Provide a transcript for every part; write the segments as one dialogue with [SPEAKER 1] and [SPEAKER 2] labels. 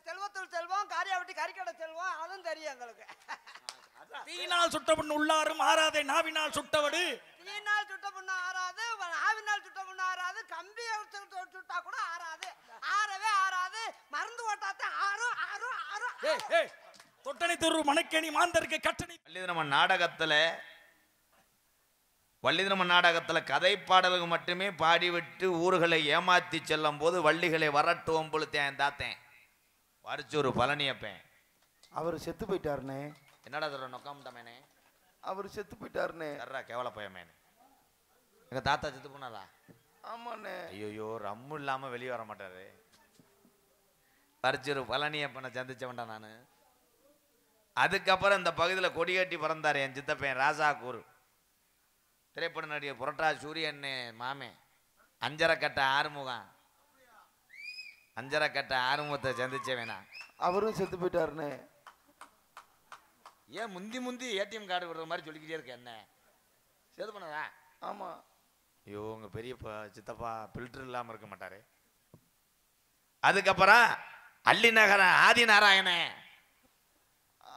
[SPEAKER 1] செல்வத்தில் செல்வம், காரியாவட்டி கறிக்கடை செல்வம், அதுவும் தெரியும் எங்களுக்கு.
[SPEAKER 2] தீயினால் சுட்ட பொண்ணு உள்ளாரும் ஆறாதே நாவினால் சுட்டவடு.
[SPEAKER 1] தீயினால் சுட்ட பொண்ணு ஆறாது, நாவினால் சுட்ட பொண்ணு ஆறாது, கம்பியை சுட்டா கூட ஆறாது, ஆறவே ஆறாது, மருந்து ஓட்டாத்த ஆறும் ஆறும் ஆறும்.
[SPEAKER 2] தொட்டனை துரு மணக்கேணி மாந்தருக்கு கட்டணை.
[SPEAKER 3] வள்ளிதிரம நாடகத்துல கதை பாடல்கள் மட்டுமே பாடிவிட்டு ஊர்களை ஏமாத்தி செல்லும் போது வள்ளிகளை வரட்டுவோம் பொழுத்தேன் தாத்தேன் வரிச்சொரு பழனியப்பேன்.
[SPEAKER 4] அவர் செத்து போயிட்டாருனே.
[SPEAKER 3] என்னடா சொல்ற நொக்காமட்டமேனே?
[SPEAKER 4] அவர் செத்து போயிட்டாருனே.
[SPEAKER 3] சர்ரா கேவல பையமேனே. எங்க தாத்தா செத்து போனாரா?
[SPEAKER 4] ஆமாண்ணே.
[SPEAKER 3] ஐயோ ரம்மு இல்லாம வெளியே வர மாட்டாரு. வரிச்சொரு பழனியப்பனை சந்திச்சவன்டா நானு. அதுக்கப்புறம் இந்த பகுதியில் கொடிகட்டி பிறந்தார் என் சித்தப்பையன் ராசா கூறு. திரைப்பட நடிகர் புரட்டா சூரியன் மாமே அஞ்சரைக்கட்ட ஆறுமுகத்தை சந்திச்ச வேணா.
[SPEAKER 4] அவரும் செத்து போயிட்டாருன்னு.
[SPEAKER 3] ஏன் முந்தி ஏடிஎம் கார்டு விடுற மாதிரி சொல்லிக்கிட்டே இருக்க? என்ன சேது பண்ணதா?
[SPEAKER 4] ஆமா.
[SPEAKER 3] ஐயோ உங்க பெரியப்பா சித்தப்பா பில்டர் இல்லாம இருக்க மாட்டாரு. அதுக்கப்புறம் அள்ளி நகர ஆதி நாராயண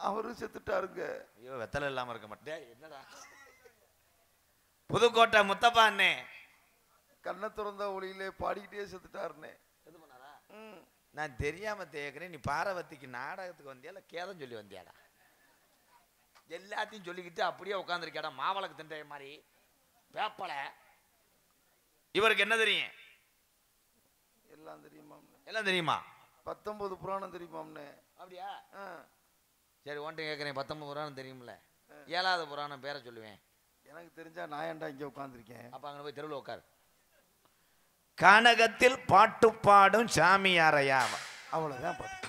[SPEAKER 4] அவரும் செத்துட்டாருங்க.
[SPEAKER 3] ஐயோ வெத்தலை இல்லாம இருக்க மாட்டேன். என்னடா புதுக்கோட்டை முத்தப்பா அண்ணே
[SPEAKER 4] கண்ணை திறந்த ஒளியிலே பாடிக்கிட்டே செத்துட்டாருண்ணே.
[SPEAKER 3] நான் தெரியாம தேக்கிறேன். நீ பாரவத்திக்கு நாடகத்துக்கு வந்தியா இல்ல கேதம் சொல்லி வந்தியாடா? எல்லாத்தையும் சொல்லிக்கிட்டு அப்படியே உட்காந்துருக்கியாடா மாவளக்கு தின்ற மாதிரி வேப்பலை. இவருக்கு என்ன தெரியும்?
[SPEAKER 4] எல்லாம் தெரியுமா?
[SPEAKER 3] எல்லாம் தெரியுமா?
[SPEAKER 4] 19 புராணம் தெரியுமாம்னே.
[SPEAKER 3] அப்படியா? சரி ஒன்றை கேட்குறேன். 19 புராணம் தெரியுமில்ல? 7வது புராணம் பேரை சொல்லுவேன்.
[SPEAKER 4] எனக்கு தெரிஞ்சா நான் ஏன்டா இங்கே உட்காந்துருக்கேன்?
[SPEAKER 3] அப்போ அங்கே போய் தெருவில் உட்காரு. கனகத்தில் பாட்டு பாடும் சாமியாரையா?
[SPEAKER 4] அவ்வளோதான் பாட்டு.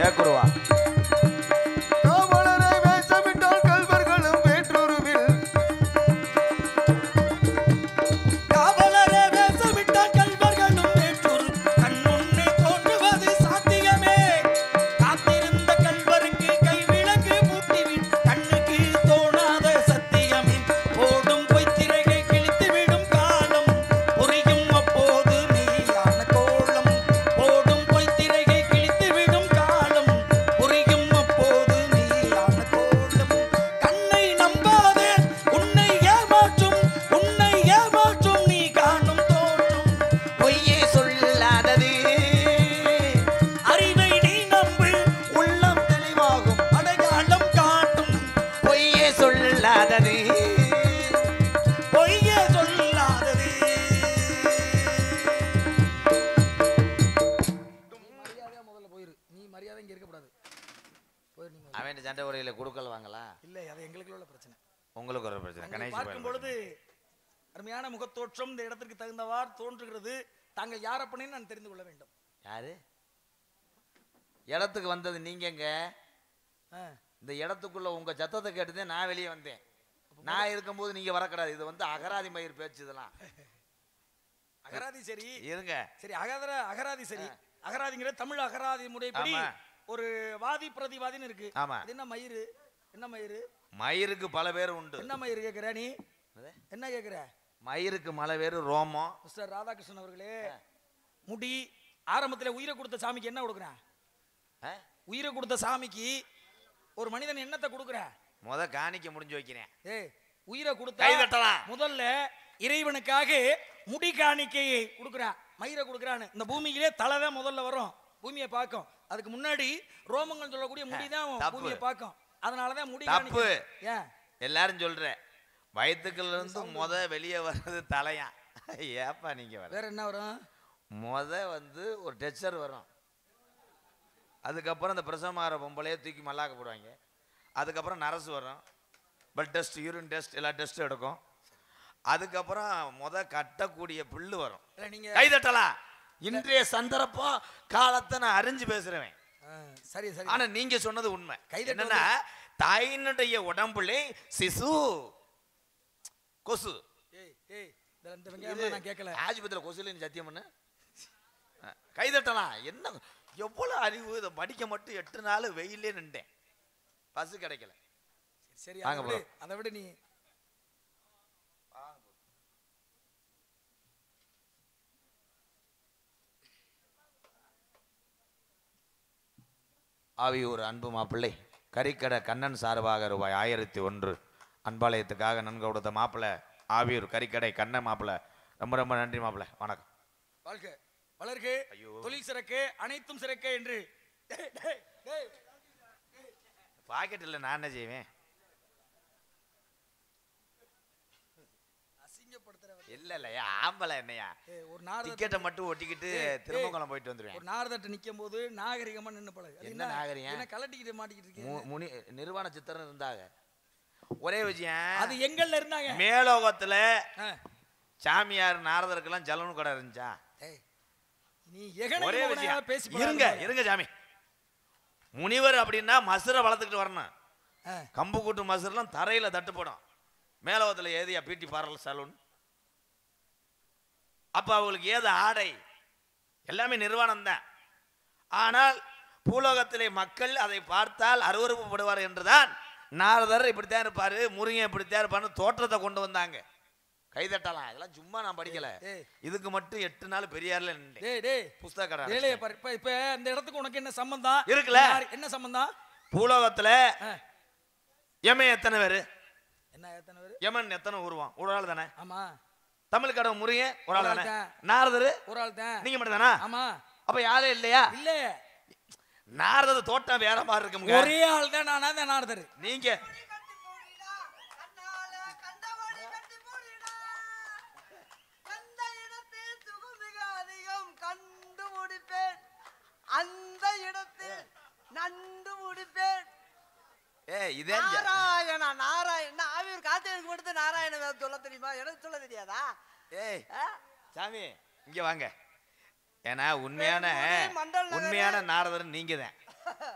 [SPEAKER 3] வேக்குருவா சண்டை உரையில கொடுக்கல் வாங்கலாம்.
[SPEAKER 2] இல்லை, அது எங்களுக்கு உள்ள பிரச்சனை.
[SPEAKER 3] உங்களுக்கு ஒரு பிரச்சனை.
[SPEAKER 2] பார்க்கும் பொழுது அருமையான முகத்தோற்றம் இந்த இடத்திற்கு தகுந்தவாறு தோன்றுகிறது. தாங்கள் யார் அப்படின்னு நான் தெரிந்து கொள்ள வேண்டும்.
[SPEAKER 3] யாரு இடத்துக்கு வந்தது? நீங்கங்க இந்த இடத்துக்குள்ள உங்க சத்தத்தை கேட்டுதே நான் வெளியே வந்தேன். நான் இருக்கும்போது நீங்க வரக்கூடாது. இது வந்து அகராதி மயிர் பேச்சு. இதெல்லாம்
[SPEAKER 2] அகராதி சரி
[SPEAKER 3] இருங்க.
[SPEAKER 2] சரி அகராதி சரி. அகராதிங்கிற தமிழ் அகராதி முறைப்படி ஒரு வாதி பிரதிவாதின்னு இருக்கு.
[SPEAKER 3] ஆமா.
[SPEAKER 2] என்ன மயிறு? என்ன மயிறு?
[SPEAKER 3] மயிருக்கு பல பேர் உண்டு.
[SPEAKER 2] என்ன மயிறு கேக்குற நீ? என்ன கேக்குற?
[SPEAKER 3] மயிருக்கு பல பேர் ரோமம்.
[SPEAKER 2] மிஸ்டர் ராதாகிருஷ்ணன் அவர்களே, முடி ஆரம்பத்தில் உயிரை கொடுத்த சாமிக்கு என்ன கொடுக்குறேன்? உயிரை கொடுத்த சாமிக்கு ஒரு மனிதன் என்னத்தை கொடுக்குறேன்?
[SPEAKER 3] முத காணிக்க முடிஞ்சு வைக்கிறேன்.
[SPEAKER 2] உயிரை கொடுத்த முதல்ல இறைவனுக்காக முடி காணிக்கையை கொடுக்குறான், மயிரை கொடுக்குறான்னு. இந்த பூமியிலே தலைதான் முதல்ல வரும், பூமியை பார்க்கும். அதுக்கு முன்னாடி ரோமங்கள் சொல்லக்கூடிய முடிதான் பூமியை பார்க்கும். அதனாலதான் முடி
[SPEAKER 3] தப்பு. எல்லாரும் சொல்ற வயிற்றுக்குள்ள இருந்து முத வெளியே வர்றது தலையா? ஏப்பா நீங்க
[SPEAKER 2] வேற என்ன வரும்?
[SPEAKER 3] முத வந்து ஒரு டெக்ஸ்சர் வரும். அதுக்கப்புறம் இந்த பிரசவமாகிற பொம்பளையே தூக்கி மல்லாக்க போடுவாங்க. அதுக்கப்புறம் நரசு வரும், பிளட் டெஸ்ட், யூரின் டெஸ்ட், எல்லா டெஸ்ட்டும் எடுக்கும். அதுக்கப்புறம் முத கட்டக்கூடிய புல்லு வரும். கைதட்டலாம். இன்றைய சந்தர்ப்பம் காலத்தை நான் அறிஞ்சு பேசுறேன்.
[SPEAKER 2] சரி சரி.
[SPEAKER 3] ஆனா நீங்க சொன்னது உண்மை. என்னன்னா தாயினுடைய உடம்புல சிசு கொசு. ஆஜிபத்துல கொசுல சத்தியம் பண்ண கைதட்டலாம். என்ன எவ்வளவு அறிவு! இதை படிக்க மட்டும் 8 நாள் வெயிலே நின்றேன், பஸ் கிடைக்கல.
[SPEAKER 2] சரி, அதை விட நீ
[SPEAKER 3] ஆவியூர் அன்பு மாப்பிள்ளை கறிக்கடை கண்ணன் சார்பாக ரூபாய் 1001 அன்பாலயத்துக்காக நன்கு கொடுத்த மாப்பிள்ளை ஆவியூர் கறிக்கடை கண்ணன் மாப்பிள்ளை ரொம்ப ரொம்ப நன்றி மாப்பிள்ளை. வணக்கம்.
[SPEAKER 2] வாழ்க வளர்க, தொழில் சிறக்க, அனைத்தும் சிறக்க என்று.
[SPEAKER 3] பாக்கெட் இல்லை, நான் என்ன செய்வேன்? இல்ல இல்லையா ஆம்பளை என்னையா
[SPEAKER 2] ஒரு நார்
[SPEAKER 3] டிக்கெட்டை மட்டும் ஒட்டிக்கிட்டு திருமங்கலம் போயிட்டு வந்துருவேன்.
[SPEAKER 2] ஒரு நார்தட்ட நிக்கும் போது நாகரிகமா நின்னு பழகு.
[SPEAKER 3] என்ன நாகரிகம்?
[SPEAKER 2] என்ன கலட்டிக்கிட்டு மாட்டிக்கிட்டு இருக்கீங்க?
[SPEAKER 3] முனி நிர்வாண சித்திரம் இருந்தாங்க. ஒரே விஷயம்,
[SPEAKER 2] அது எங்கள்ல இருந்தாங்க.
[SPEAKER 3] மேலோகத்துல சாமியார் நாரதருக்கெல்லாம் ஜலனு கடை இருந்துச்சா?
[SPEAKER 2] நீ எகன
[SPEAKER 3] ஒரே விஷயம்
[SPEAKER 2] பேசி
[SPEAKER 3] இருங்க இருங்க சாமி. முனிவர் அப்படின்னா மசுரை வளர்த்துக்கிட்டு வரணும். கம்பு கூட்டு மசுரெல்லாம் தரையில தட்டுப்படும். மேலோகத்துல ஏதியா பிடி பார்லர் சலூன்? அப்ப அவங்களுக்கு ஏது ஆடை? எல்லாமே நிர்வாணம் தான். ஆனால் பூலோகத்திலே மக்கள் அதை பார்த்தால் அருவருப்புப்படுவார் என்றுதான் நாரதர் இப்படித்தான் இருப்பாரு, முருகன் இப்படித்தான் இருப்பாரு தோற்றத்தை கொண்டு வந்தாங்க. கைதட்டலாம், இதெல்லாம் சும்மா நான் படிக்கல. இதுக்கு மட்டும் 8 நாள் பெரியார்ல புஸ்தக
[SPEAKER 2] இப்ப இந்த இடத்துக்கு உனக்கு என்ன சம்பந்தம்
[SPEAKER 3] இருக்குல்ல?
[SPEAKER 2] என்ன சம்பந்தம்?
[SPEAKER 3] பூலோகத்துல யமன் எத்தனை பேரு?
[SPEAKER 2] என்ன எத்தனை பேரு?
[SPEAKER 3] யமன் எத்தனை உருவான்? ஒரு ஆள் தானே.
[SPEAKER 2] ஆமா.
[SPEAKER 3] தமிழ் கடவுள் முருகன் ஒரு ஆள் தானே. நாரதர்
[SPEAKER 2] ஒரு ஆள் தான்.
[SPEAKER 3] நீங்க மட்டும் தானா?
[SPEAKER 2] ஆமா.
[SPEAKER 3] அப்ப யாரே இல்லையா?
[SPEAKER 2] இல்ல,
[SPEAKER 3] நாரதர் தோட்டம் வேற மாதிரி இருக்குங்க.
[SPEAKER 2] ஒரே ஆள் தான். நானா தான் நாரதர்.
[SPEAKER 3] நீங்க
[SPEAKER 1] அந்த இடத்தில் நண்டு முடிப்பேன்.
[SPEAKER 3] இதே
[SPEAKER 1] நாராயணா நாராயண ஆவியூர் கார்த்திகேயனுக்கு மட்டும் நாராயண சொல்ல தெரியுமா? எனக்கு சொல்ல தெரியாதா?
[SPEAKER 3] சாமி இங்க வாங்க. ஏன்னா உண்மையான நாரதர் நீங்க தான்.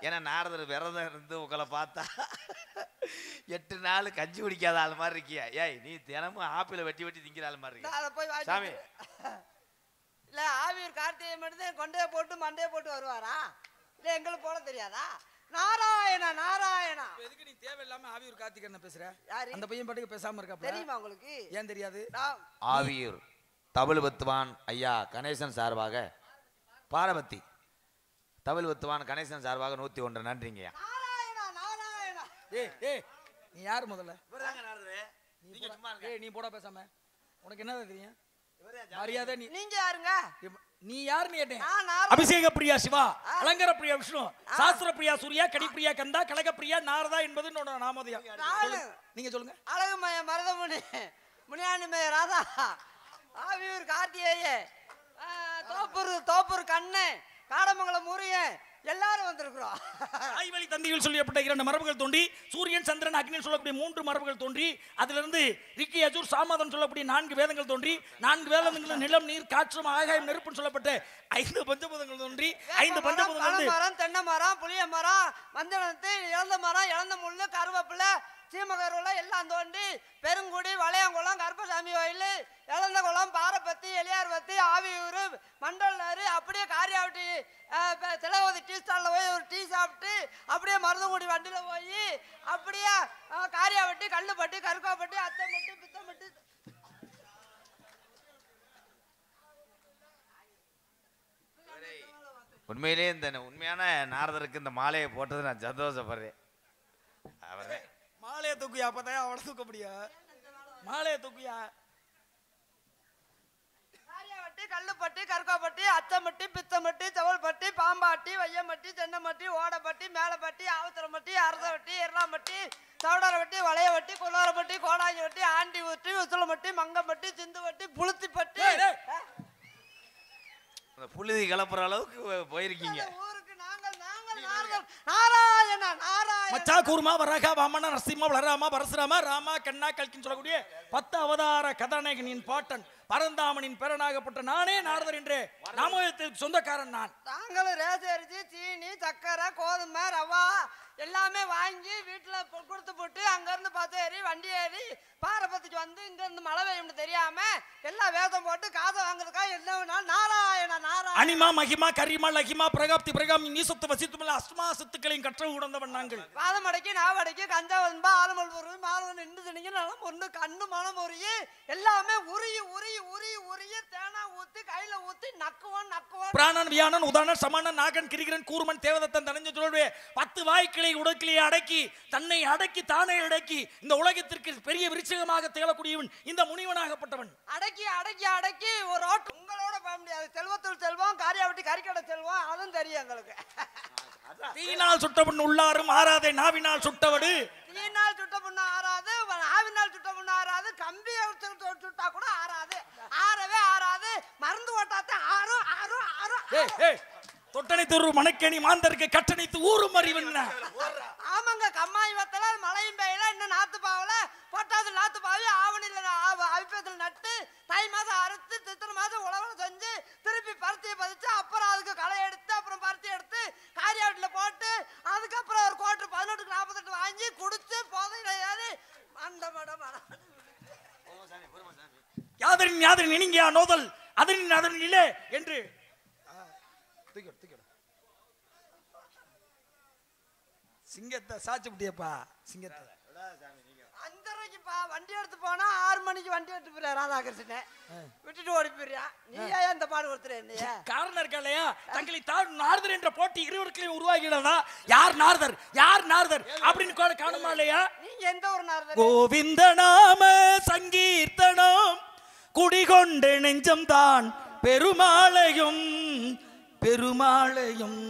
[SPEAKER 3] ஏன்னா நாரதர் விரதம் இருந்து உங்களை பார்த்தா 8 நாள் கஞ்சி குடிக்காத ஆள் மாதிரி இருக்கியா? ஏய் நீ தினமும் ஆப்பிள வெட்டி வெட்டி திங்கிற ஆள் மாதிரி இருக்கியா சாமி?
[SPEAKER 1] இல்ல ஆவியூர் கார்த்திகேயன் மட்டும் கொண்டையை போட்டு மண்டையை போட்டு வருவாரா? இல்ல எங்களுக்கு போட தெரியாதா? நாராயணா நாராயணா.
[SPEAKER 2] எதுக்கு நீ தேவையில்லாம ஆவியூர் கார்த்திகேயன் பேசுற?
[SPEAKER 1] யாரு
[SPEAKER 2] அந்த பையன் பாட்டுக்கு பேசாம இருக்கா?
[SPEAKER 1] தெரியுமா உங்களுக்கு?
[SPEAKER 2] ஏன் தெரியாது?
[SPEAKER 3] ஆவியூர் தவிழ்வத்துவான் ஐயா கணேசன் சார்பாக பாரபத்தி தவிழ்வத்துவான் கணேசன் சார்பாக 101 நன்றிங்கய்யா.
[SPEAKER 1] நாராயணா நாராயணா.
[SPEAKER 2] நீ யாரு முதல்ல?
[SPEAKER 3] நீங்க
[SPEAKER 2] நீ போடா பேசாம. உனக்கு என்ன தெரியும்? மரியாதை.
[SPEAKER 1] நீங்க யாருங்க?
[SPEAKER 2] நீ யாருன்னு கேட்டேன்.
[SPEAKER 1] நான்
[SPEAKER 2] அபிஷேக பிரியா சிவா, அலங்கர பிரியா விஷ்ணு, சாஸ்திர பிரியா சூர்யா, கடி பிரியா கந்தா, கலக பிரியா நாரதா என்பது என்னோட நாமதயம். நீங்க சொல்லுங்க.
[SPEAKER 1] அழகுமய மருதமுனி, முனியாண்டிமய ராதா, ஆவியூர் கார்த்திகேய, தோப்பூர் கண்ணு, காடமங்கலம் முருகன் எல்லாரும் வந்திருக்கிறோம்.
[SPEAKER 2] ஐவழி தந்திகள் சொல்லப்பட்ட 2 மரபுகள் தோன்றி சூரியன் சந்திரன் அக்னி சொல்லக்கூடிய 3 மரபுகள் தோன்றி அதிலிருந்து ரிக்கி அஜூர் சாமதன் சொல்லக்கூடிய 4 வேதங்கள் தோன்றி 4 வேதங்கள் நிலம் நீர் காற்று ஆகாயம் நெருப்புன்னு சொல்லப்பட்ட 5 பஞ்சபூதங்கள் தோன்றி 5 பஞ்சபூதங்கள்
[SPEAKER 1] மரம், தென்னை மரம், புளிய மரம், மஞ்சளத்து, இழந்த மரம், இழந்த முள்ளு, கருவேப்பிலை, சீமகருவலை எல்லாம் தோண்டி பெருங்குடி, வளையங்குளம், கருப்பசாமி கோயில், இழந்த குளம், பாரப்பத்தி, எலியார்பத்தி, ஆவியூர், மண்டல்னாரு, அப்படியே காரியாவட்டி திலகவதி டீ ஸ்டாலில் போய் ஒரு டீ சாப்பிட்டு அப்படியே மருதங்குடி வண்டியில் போய் அப்படியே காரியாவட்டி, கல்லுப்பட்டி, கருக்காப்பட்டி, அத்தம்பட்டி, பித்தம்பட்டி.
[SPEAKER 3] உண்மையிலே இந்த உண்மையான நாரதருக்கு இந்த மாலையை போட்டது நான் சந்தோஷப்படுறேன். அவரே
[SPEAKER 2] மாலையை தூக்கியா? அப்பதான் அவனை தூக்க முடியா? மாலையை தூக்கியா?
[SPEAKER 1] காரியாவட்டி, கல்லுப்பட்டி, கருக்காப்பட்டி, அச்சம்பட்டி, பித்தம்பட்டி, செவல்பட்டி, பாம்பாட்டி, வையம்பட்டி, தென்னம்பட்டி, ஓடப்பட்டி, மேலப்பட்டி, ஆவத்தரம்பட்டி, அரசவட்டி, எர்ணாம்பட்டி, சவுடாரப்பட்டி, வளையவட்டி, குள்ளாரப்பட்டி, கோடாங்கிவட்டி, ஆண்டி ஊட்டி, உசுளம்பட்டி, மங்கம்பட்டி, சிந்துவட்டி, புளுத்திப்பட்டி.
[SPEAKER 3] புழுதி கிளப்புற அளவுக்கு போயிருக்கீங்க.
[SPEAKER 1] நாராயணா நாராயணா.
[SPEAKER 2] மச்சா கூர்மா வரகா வாமன நரசிம்ம வளராமா பரசுராமா ராமா கண்ணா கல்கின்னு சொல்லக்கூடிய 10 அவதார கதாநாயகனின் பாட்டன் பரந்தாமனின் பேரனாகப்பட்ட நானே நாரதர் என்று நாமயத்திற்கு சொந்தக்காரன் நான்.
[SPEAKER 1] நாங்களும் ரேச அரிசி, சீனி, சக்கரை, கோதுமை, ரவா எல்லாமே வாங்கி வீட்டில் கொடுத்து போட்டு அங்கேருந்து பஸ் ஏறி வண்டி ஏறி பாரபத்திக்கு வந்து இங்கேருந்து மழை பெய்யும்னு தெரியாம எல்லாம் வேதம் போட்டு காசை வாங்குறதுக்காக என்ன நாராயணா நாராயணா.
[SPEAKER 2] அனிமா மகிமா கரிமா லகிமா பிரகாப்தி பிரகாமி நீசத்து வசித்துமல்ல அஸ்மா சத்துக்களையும் கற்ற உணர்ந்தவன் நாங்கள்.
[SPEAKER 1] பாதமடைக்கு நாவடைக்கு கஞ்சா வன்பா ஆலமல் பொருள் மாலவன் நின்று திணிங்க நலம் ஒன்று கண்ணு மனம் பொரிய எல்லாமே உரிய உரிய உரிய உரிய தேனா ஊத்தி கையில ஊத்தி நக்குவான் நக்குவான்.
[SPEAKER 2] பிராணன் வியானன் உதாரணன் சமானன் நாகன் கிரிகிரன் கூர்மன் தேவதத்தன் தனஞ்ச சொல்வே 10 வாய்க்கிளை உடக்கிலே அடக்கி தன்னை அடக்கி தானே அடக்கி இந்த உலகத்திற்கு பெரிய விருட்சகமாக திகழக்கூடியவன் இந்த முனிவனாகப்பட்டவன்.
[SPEAKER 1] அடக்கி அடக்கி அடக்கி ஒரு ஓட்டு உங்களோட போக முடியாது. செல்வத்தில் செல்வம் காரியாவட்டி கறிக்கடை செல்வம் அதுவும் தெரியும் எங்களுக்கு.
[SPEAKER 2] தீயினால் சுட்டவன் உள்ளாரும் ஆறாதே நாவினால் சுட்டவடு.
[SPEAKER 1] தீயினால் சுட்ட பொண்ணு ஆறாது நாவினால் சுட்ட பொண்ணு ஆறாது கம்பி சுட்டா கூட ஆறாது ஆறவே ஆறாது மருந்து ஓட்டாத்த ஆறும் ஆறும் ஆறும்.
[SPEAKER 2] தொட்டனை துரு மணக்கணி மாந்தருக்கு கட்டணைத்து ஊரும் அறிவன்.
[SPEAKER 1] ஆமாங்க கம்மாய் வத்தல மழையும் பெய்யல இன்னும் நாத்து பாவல பொட்டாது நாத்து பாவி ஆவணில அவிப்பத்தில் நட்டு தை மாதம் அறுத்து சித்திரை மாதம் உழவனை செஞ்சு திருப்பி பருத்தியை பதிச்சு அப்புறம் அதுக்கு களை எடுத்து அப்புறம் பருத்தி எடுத்து காரியாட்டில் போட்டு அதுக்கப்புறம் ஒரு கோட்டு 18க்கு 48 வாங்கி குடிச்சு போதையில ஏறி அந்த மடம்
[SPEAKER 2] யாதரின் யாதரின் இனிங்கியா நோதல் அதனின் அதனிலே என்று சிங்கத்தை சாச்சு விட்டியப்பா. சிங்கத்தை
[SPEAKER 1] 5:30க்குப்பா வண்டி எடுத்து போனா 6 மணிக்கு வண்டி எடுத்து போயிரு ராதாகிருஷ்ணன் விட்டுட்டு ஓடி போயிரியா. நீ ஏன் இந்த பாடு கொடுத்துற என்னைய?
[SPEAKER 2] காரணம் இருக்கா இல்லையா? தங்களை நாரதர் என்ற போட்டி இருவருக்கும் உருவாகிறதா? யார் நாரதர் யார் நாரதர் அப்படின்னு காணுமா இல்லையா?
[SPEAKER 1] நீங்க எந்த ஒரு நாரதர்?
[SPEAKER 2] கோவிந்த நாம சங்கீர்த்தனம் குடிகொண்டு நெஞ்சம் தான் பெருமாளையும் பெருமாளையும்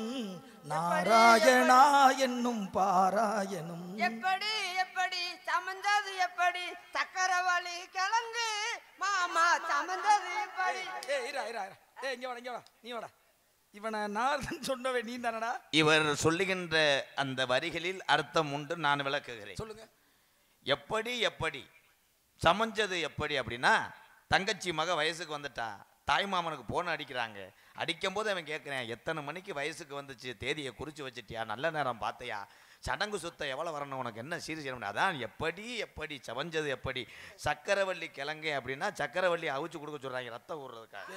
[SPEAKER 2] நாராயணா என்னும் பாராயணம்.
[SPEAKER 1] எப்படி எப்படி சமந்தது எப்படி சக்கரவள்ளி கிழங்கு மாமா சமந்தது எப்படி?
[SPEAKER 2] இங்க வாடா நீ வாடா. இவனை நாரதன் சொன்னவே நீ தானடா?
[SPEAKER 3] இவர் சொல்லுகின்ற அந்த வரிகளில் அர்த்தம் உண்டு, நான் விளக்குகிறேன்.
[SPEAKER 2] சொல்லுங்க.
[SPEAKER 3] எப்படி எப்படி சமைஞ்சது எப்படி அப்படின்னா, தங்கச்சி மக வயசுக்கு வந்துட்டா, தாய் மாமனுக்கு போன் அடிக்கிறாங்க. அடிக்கும் போது அவன் கேட்குறேன், எத்தனை மணிக்கு வயசுக்கு வந்துச்சு, தேதியை குறித்து வச்சுட்டியா, நல்ல நேரம் பார்த்தையா, சடங்கு சுத்தம் எவ்வளோ வரணும், உனக்கு என்ன சீர் செய்யணும். அதான் எப்படி எப்படி சமைஞ்சது எப்படி. சக்கரவள்ளி கிழங்கு அப்படின்னா சக்கரவள்ளி அவிச்சு கொடுக்க சொல்றாங்க ரத்தம் ஊடுறதுக்காக.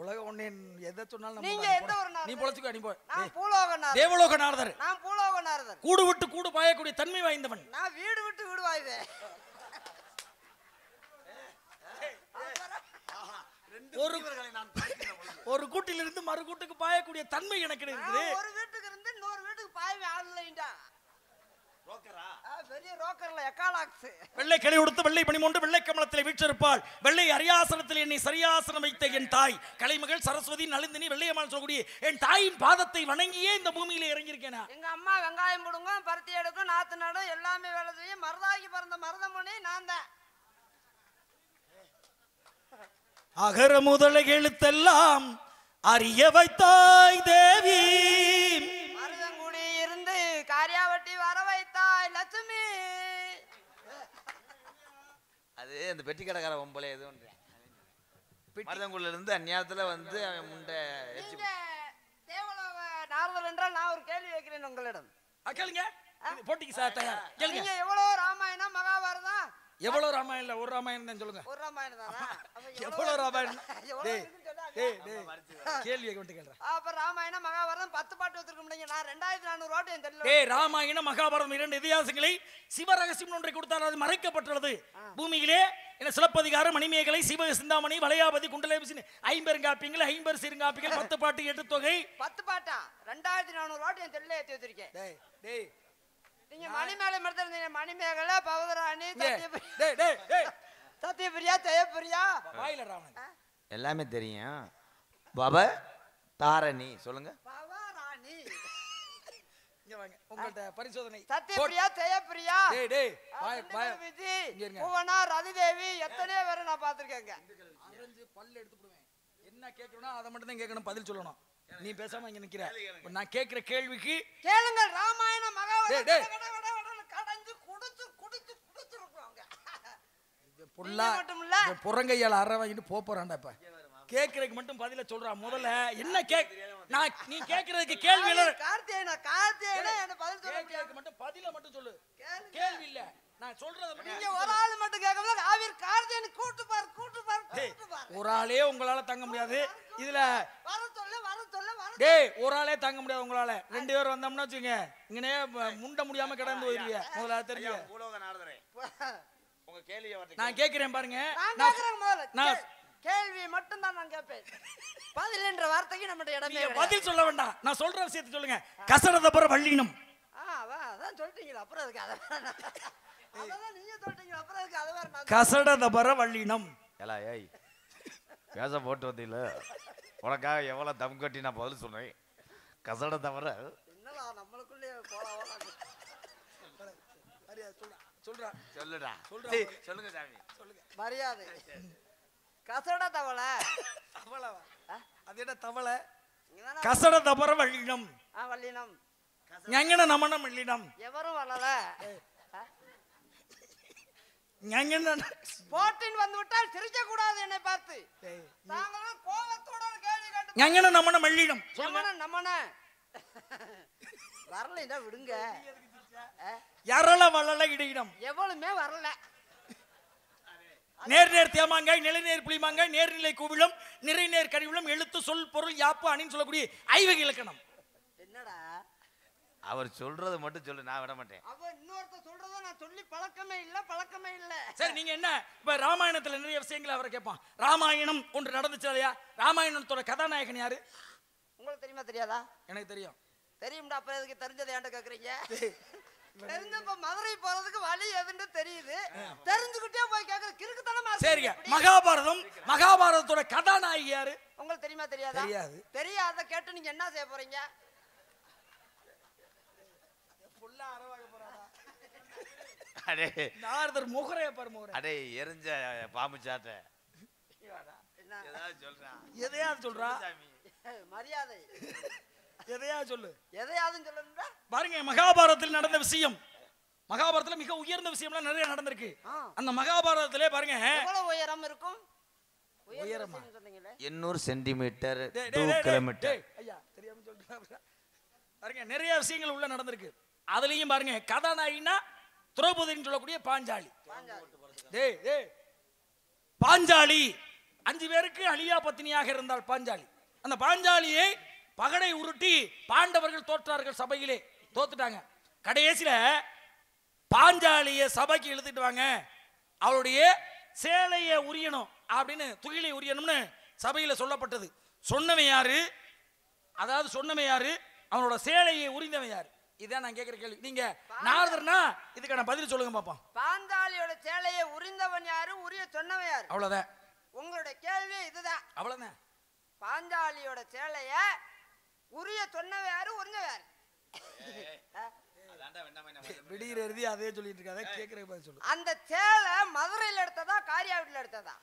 [SPEAKER 2] உலக ஒண்ணே எதை சொன்னாலும்
[SPEAKER 1] நீங்க எந்த ஒரு நாரதர்?
[SPEAKER 2] நீ பொளச்சுக்கோ. நீ போ.
[SPEAKER 1] நான் பூலோக நாரதர்.
[SPEAKER 2] தேவலோக நாரதர்.
[SPEAKER 1] நான் பூலோக நாரதர்.
[SPEAKER 2] கூடு விட்டு கூடு பாயக்கூடிய தன்மை வாய்ந்தவன்.
[SPEAKER 1] நான் வீடு விட்டு வீடு வாய்வேன்.
[SPEAKER 2] ஒரு கூட்டிலிருந்து மறு கூட்டுக்கு பாயக்கூடிய தன்மை எனக்கு இருக்குது.
[SPEAKER 1] ஒரு வீட்டுக்கு இருந்து இன்னொரு வீட்டுக்கு பாய்வே ஆன்லைன்டா. ரோக்கரா? பெரிய ரோக்கர்ல எக்காலாக்ஸ்.
[SPEAKER 2] வெள்ளை கிளை உடுத்து வெள்ளை பணிமொன்று வெள்ளை கமலத்தில் வீற்றிருப்பாள். வெள்ளை அரியாசனத்தில் என்னை சரியாசனம் வைத்த என் தாய் கலைமகள் சரஸ்வதி நளிந்தினி வெள்ளையம்மாள் சொல்லக்கூடிய என் தாயின் பாதத்தை வணங்கியே இந்த பூமியில இறங்கியிருக்கேனா.
[SPEAKER 1] எங்க அம்மா வெங்காயம் போடுங்க, பருத்தி எடுக்கும், நாத்து நடும், எல்லாமே வேலை செய்யும். மருதாகி பிறந்த மருதமணி நான் தான்.
[SPEAKER 2] அகர முதல எழுத்தெல்லாம் அறிய வைத்தாய் தேவி.
[SPEAKER 1] மருதங்குடி இருந்து காரியாவட்டி வர வைத்தாய் லட்சுமி.
[SPEAKER 3] அது அந்த பெட்டி கடைக்கார ஒம்பளை எதுவும் மருதங்குடில இருந்து அந்நேரத்துல வந்து அவன் முண்டை
[SPEAKER 1] தேவலோக நாரதர் என்றால் நான் ஒரு கேள்வி வைக்கிறேன் உங்களிடம்.
[SPEAKER 2] கேளுங்க. போட்டிக்கு சார் தயார். கேளுங்க.
[SPEAKER 1] நீங்க எவ்வளவு ராமாயணம் மகாபாரதம்?
[SPEAKER 2] எவ்வளவு ராமாயணம் இல்ல ஒரு ராமாயணம் தான் சொல்லுங்க.
[SPEAKER 1] ஒரு ராமாயணம் தானா?
[SPEAKER 2] எவ்வளவு ராமாயணம்? கேள்வி கேள்றா.
[SPEAKER 1] அப்ப ராமாயணம் மகாபாரதம் 10 பாட்டு வச்சிருக்க முடியுங்க. நான் 2400 வாட்டி என் தெரியல.
[SPEAKER 2] ராமாயணம் மகாபாரதம் 2 இதிகாசங்களை சிவரகசியம் ஒன்றை கொடுத்தார். அது மறைக்கப்பட்டுள்ளது பூமியிலே. என்ன சிலப்பதிகாரம் மணிமேகலை சிவ சிந்தாமணி வளையாபதி குண்டலேபிசின் 50 காப்பியங்கள் 50 சிறுங்காப்பியங்கள் 10 பாட்டு 8 தொகை
[SPEAKER 1] 10 பாட்டா 2400 வாட்டி என் தெரியல ஏத்தி வச்சிருக்கேன். நீங்க மணிமேகலை மட்டும் இருந்தீங்க. மணிமேகலை பவதராணி சத்யபிரியா ஜெயபிரியா
[SPEAKER 2] வாயில ராவணன்
[SPEAKER 3] எல்லாமே தெரியும். பவ தாரணி சொல்லுங்க.
[SPEAKER 1] பவராணி
[SPEAKER 2] இங்க வாங்க. உங்கள்ட்ட பரிசோதனை.
[SPEAKER 1] சத்யபிரியா ஜெயபிரியா விஜி புவனா ரதிதேவி எத்தனையோ பேரை நான் பார்த்திருக்கேங்க.
[SPEAKER 2] அரஞ்சு பல்ல எடுத்து போடுவேன். என்ன கேட்கணும் அதை மட்டும் தான் கேட்கணும், பதில் சொல்லணும். நீ பேசாம இங்க நிக்கிற. நான் கேட்கிற கேள்விக்கு
[SPEAKER 1] கேளுங்க. ராமாயணம் மகாபாரதம் கடந்து குடிச்சு குடிச்சு குடிச்சிருக்காங்க.
[SPEAKER 2] புல்லா புறங்கையால அற வாங்கிட்டு போறான்டா. இப்ப கேக்குறதுக்கு மட்டும் பதில சொல்றா. முதல்ல என்ன நான் நீ கேக்குறதுக்கு கேள்வி இல்ல.
[SPEAKER 1] கார்த்திகேயனே என்ன பதில் சொல்ல.
[SPEAKER 2] கேக்குறதுக்கு மட்டும் பதில மட்டும் சொல்லு. கேள்வி இல்ல. நான் சொல்றத மட்டும்
[SPEAKER 1] நீங்க ஒரு ஆள் மட்டும் கேட்கல. ஆவிர் கார்த்திகேயன் கூட்டு பார்.
[SPEAKER 2] ஒரு ஆளே உங்களால தாங்க முடியாது. இதுல
[SPEAKER 1] வர சொல்லு வர சொல்லு வர
[SPEAKER 2] டேய் ஒரு ஆளே தாங்க முடியாது உங்களால. 2 பேர் வந்தோம்னா வச்சுங்க இங்கனே முண்ட முடியாம கிடந்து போயிருவீங்க. முதல்ல தெரியுங்க.
[SPEAKER 3] பூலோக நாரதரே உங்க கேள்வியை
[SPEAKER 2] நான் கேக்குறேன் பாருங்க.
[SPEAKER 1] நான் கேக்குறேன் முதல்ல.
[SPEAKER 2] நான்
[SPEAKER 1] கேள்வி மட்டும் தான் நான் கேட்பேன். பதில் என்ற வார்த்தைக்கு நம்மட்ட இடமே
[SPEAKER 2] நீங்க
[SPEAKER 1] கிடையாது.
[SPEAKER 2] பதில் சொல்ல வேண்டாம். நான் சொல்ற விஷயத்தை சொல்லுங்க. கசடதபர வள்ளினம்.
[SPEAKER 1] அதான் சொல்லிட்டீங்களா அப்புறம் அதுக்கு அதான் நீங்க சொல்லிட்டீங்களா அப்புறம் அதுக்கு அதை வேற நான்
[SPEAKER 2] கசடதபர வள்ளினம்.
[SPEAKER 3] ஏலா ஏய் பேச போட்டு வந்தீங்கள உனக்காக எவ்வளவு தம் கட்டி நான் பதில் சொன்னேன். கசட தவிர
[SPEAKER 1] என்னடா நம்மளுக்குள்ளே போலாம்
[SPEAKER 2] சொல்றா
[SPEAKER 3] சொல்லுடா
[SPEAKER 2] சொல்றா.
[SPEAKER 3] சொல்லுங்க சாமி
[SPEAKER 1] மரியாதை கசட தவளை
[SPEAKER 2] தவளவா? அது என்ன தவளை?
[SPEAKER 1] நீங்கதானே
[SPEAKER 2] கசடதபர வள்ளினம்.
[SPEAKER 1] வல்லினம்
[SPEAKER 2] ஞங்கன நமனம் இல்லினம்.
[SPEAKER 1] எவரும் வரல
[SPEAKER 2] ஞங்கன
[SPEAKER 1] போட்டின் வந்து விட்டால் சிரிக்க கூடாது என்னை பார்த்து. நாங்களும் கோபத்தோட ஒரு கேள்வி கேட்டு
[SPEAKER 2] ஞங்கன நமனம் இல்லினம்.
[SPEAKER 1] நம்மன வரலைன்னா விடுங்க.
[SPEAKER 2] யாரால வள்ளல இடையினம்.
[SPEAKER 1] எவ்வளவுமே வரல.
[SPEAKER 2] நேர் நேர் தேமாங்காய் நிலைநேர் புளிமாங்காய் நேர்நிலை கூவிலும் நிறைநேர் கழிவிலும் எழுத்து சொல் பொருள் யாப்பு அணின்னு சொல்லக்கூடிய ஐவகை இலக்கணம்.
[SPEAKER 1] என்னடா
[SPEAKER 3] அவர் சொல்றது மட்டும் சொல்லு, நான் விட மாட்டேன்.
[SPEAKER 1] அவ இன்னொருத்த சொல்றத நான் சொல்லி பழக்கமே இல்ல.
[SPEAKER 2] சரி நீங்க என்ன இப்ப ராமாயணத்துல நிறைய விஷயங்களை அவரை கேட்பான். ராமாயணம் ஒன்று நடந்துச்சு இல்லையா? ராமாயணத்தோட கதாநாயகன் யாரு
[SPEAKER 1] உங்களுக்கு தெரியுமா தெரியாதா?
[SPEAKER 2] எனக்கு தெரியும்.
[SPEAKER 1] தெரியும்டா. அப்ப எதுக்கு தெரிஞ்சதை ஏன்டா கேக்குறீங்க? தெரிஞ்சப்ப மதுரை போறதுக்கு வழி எதுன்னு தெரியுது. தெரிஞ்சுக்கிட்டே போய் கேக்குற கிறுக்குத்தனமா இருக்கு.
[SPEAKER 2] சரிங்க. மகாபாரதத்தோட கதாநாயகி யாரு
[SPEAKER 1] உங்களுக்கு தெரியுமா தெரியாதா?
[SPEAKER 2] தெரியாது.
[SPEAKER 1] தெரியாத கேட்டு நீங்க என்ன செய்ய போறீங்க?
[SPEAKER 3] அடே
[SPEAKER 2] நாரதர் முகரைய பாரு முகரை.
[SPEAKER 3] அடே எரிஞ்ச பாம்பு சாட்ட
[SPEAKER 1] என்ன
[SPEAKER 3] ஏதாவது சொல்றா
[SPEAKER 2] எதையாவது சொல்றா.
[SPEAKER 3] சாமி
[SPEAKER 1] மரியாதை
[SPEAKER 2] எதையாவது சொல்லு.
[SPEAKER 1] எதையாவது சொல்லணும்டா.
[SPEAKER 2] பாருங்க மகாபாரதத்தில் நடந்த விஷயம். மகாபாரதத்துல மிக உயர்ந்த விஷயம்லாம் நிறைய நடந்திருக்கு. அந்த மகாபாரதத்திலே பாருங்க
[SPEAKER 1] எவ்வளவு உயரம் இருக்கும்?
[SPEAKER 2] உயரமா?
[SPEAKER 1] சொன்னீங்களே
[SPEAKER 3] 800 சென்டிமீட்டர்
[SPEAKER 2] டேய்,
[SPEAKER 3] 2
[SPEAKER 2] டேய்,
[SPEAKER 3] கிலோமீட்டர்.
[SPEAKER 2] டேய், ஐயா தெரியாம சொல்றேன். பாருங்க நிறைய விஷயங்கள் உள்ள நடந்திருக்கு. அதுலயும் பாருங்க கதாநாயகினா திரௌபதின்னு சொல்லக்கூடிய பாஞ்சாலி. டேய் டேய் பாஞ்சாலி 5 பேருக்கு அழியா பத்தினியாக இருந்தால் பாஞ்சாலி. அந்த பாஞ்சாலியை பகடை உருட்டி பாண்டவர்கள் தோற்றார்கள். சபையிலே தோத்துட்டாங்க. கடைசியில பாஞ்சாலிய சபைக்கு இழுத்துட்டு வாங்க, அவளுடைய சேலையை உரியணும் அப்படின்னு துகிலை உரியணும்னு சபையில சொல்லப்பட்டது. சொன்னவன் யாரு? அதாவது சொன்னவன் யாரு? அவனோட சேலையை உரிந்தவன் யாரு? இதான் நான் கேட்கிற கேள்வி. நீங்க நாரதர்னா இதுக்கான பதில் சொல்லுங்க பாப்போம்.
[SPEAKER 1] பாஞ்சாலியோட சேலையை உரிந்தவன் யாரு? உரிய சொன்னவன் யாரு?
[SPEAKER 2] அவ்வளவுதான்.
[SPEAKER 1] உங்களுடைய கேள்வி இதுதான்.
[SPEAKER 2] அவ்வளவுதான்.
[SPEAKER 1] பாஞ்சாலியோட சேலைய உரிய சொன்னவன் யாரு? உரிஞ்சவன் யாரு?
[SPEAKER 2] விடிகிற எழுதி அதே சொல்லிட்டு இருக்காத. கேட்கிற பதில் சொல்லு.
[SPEAKER 1] அந்த சேலை மதுரையில் எடுத்ததா காரியாவட்டில் எடுத்ததா?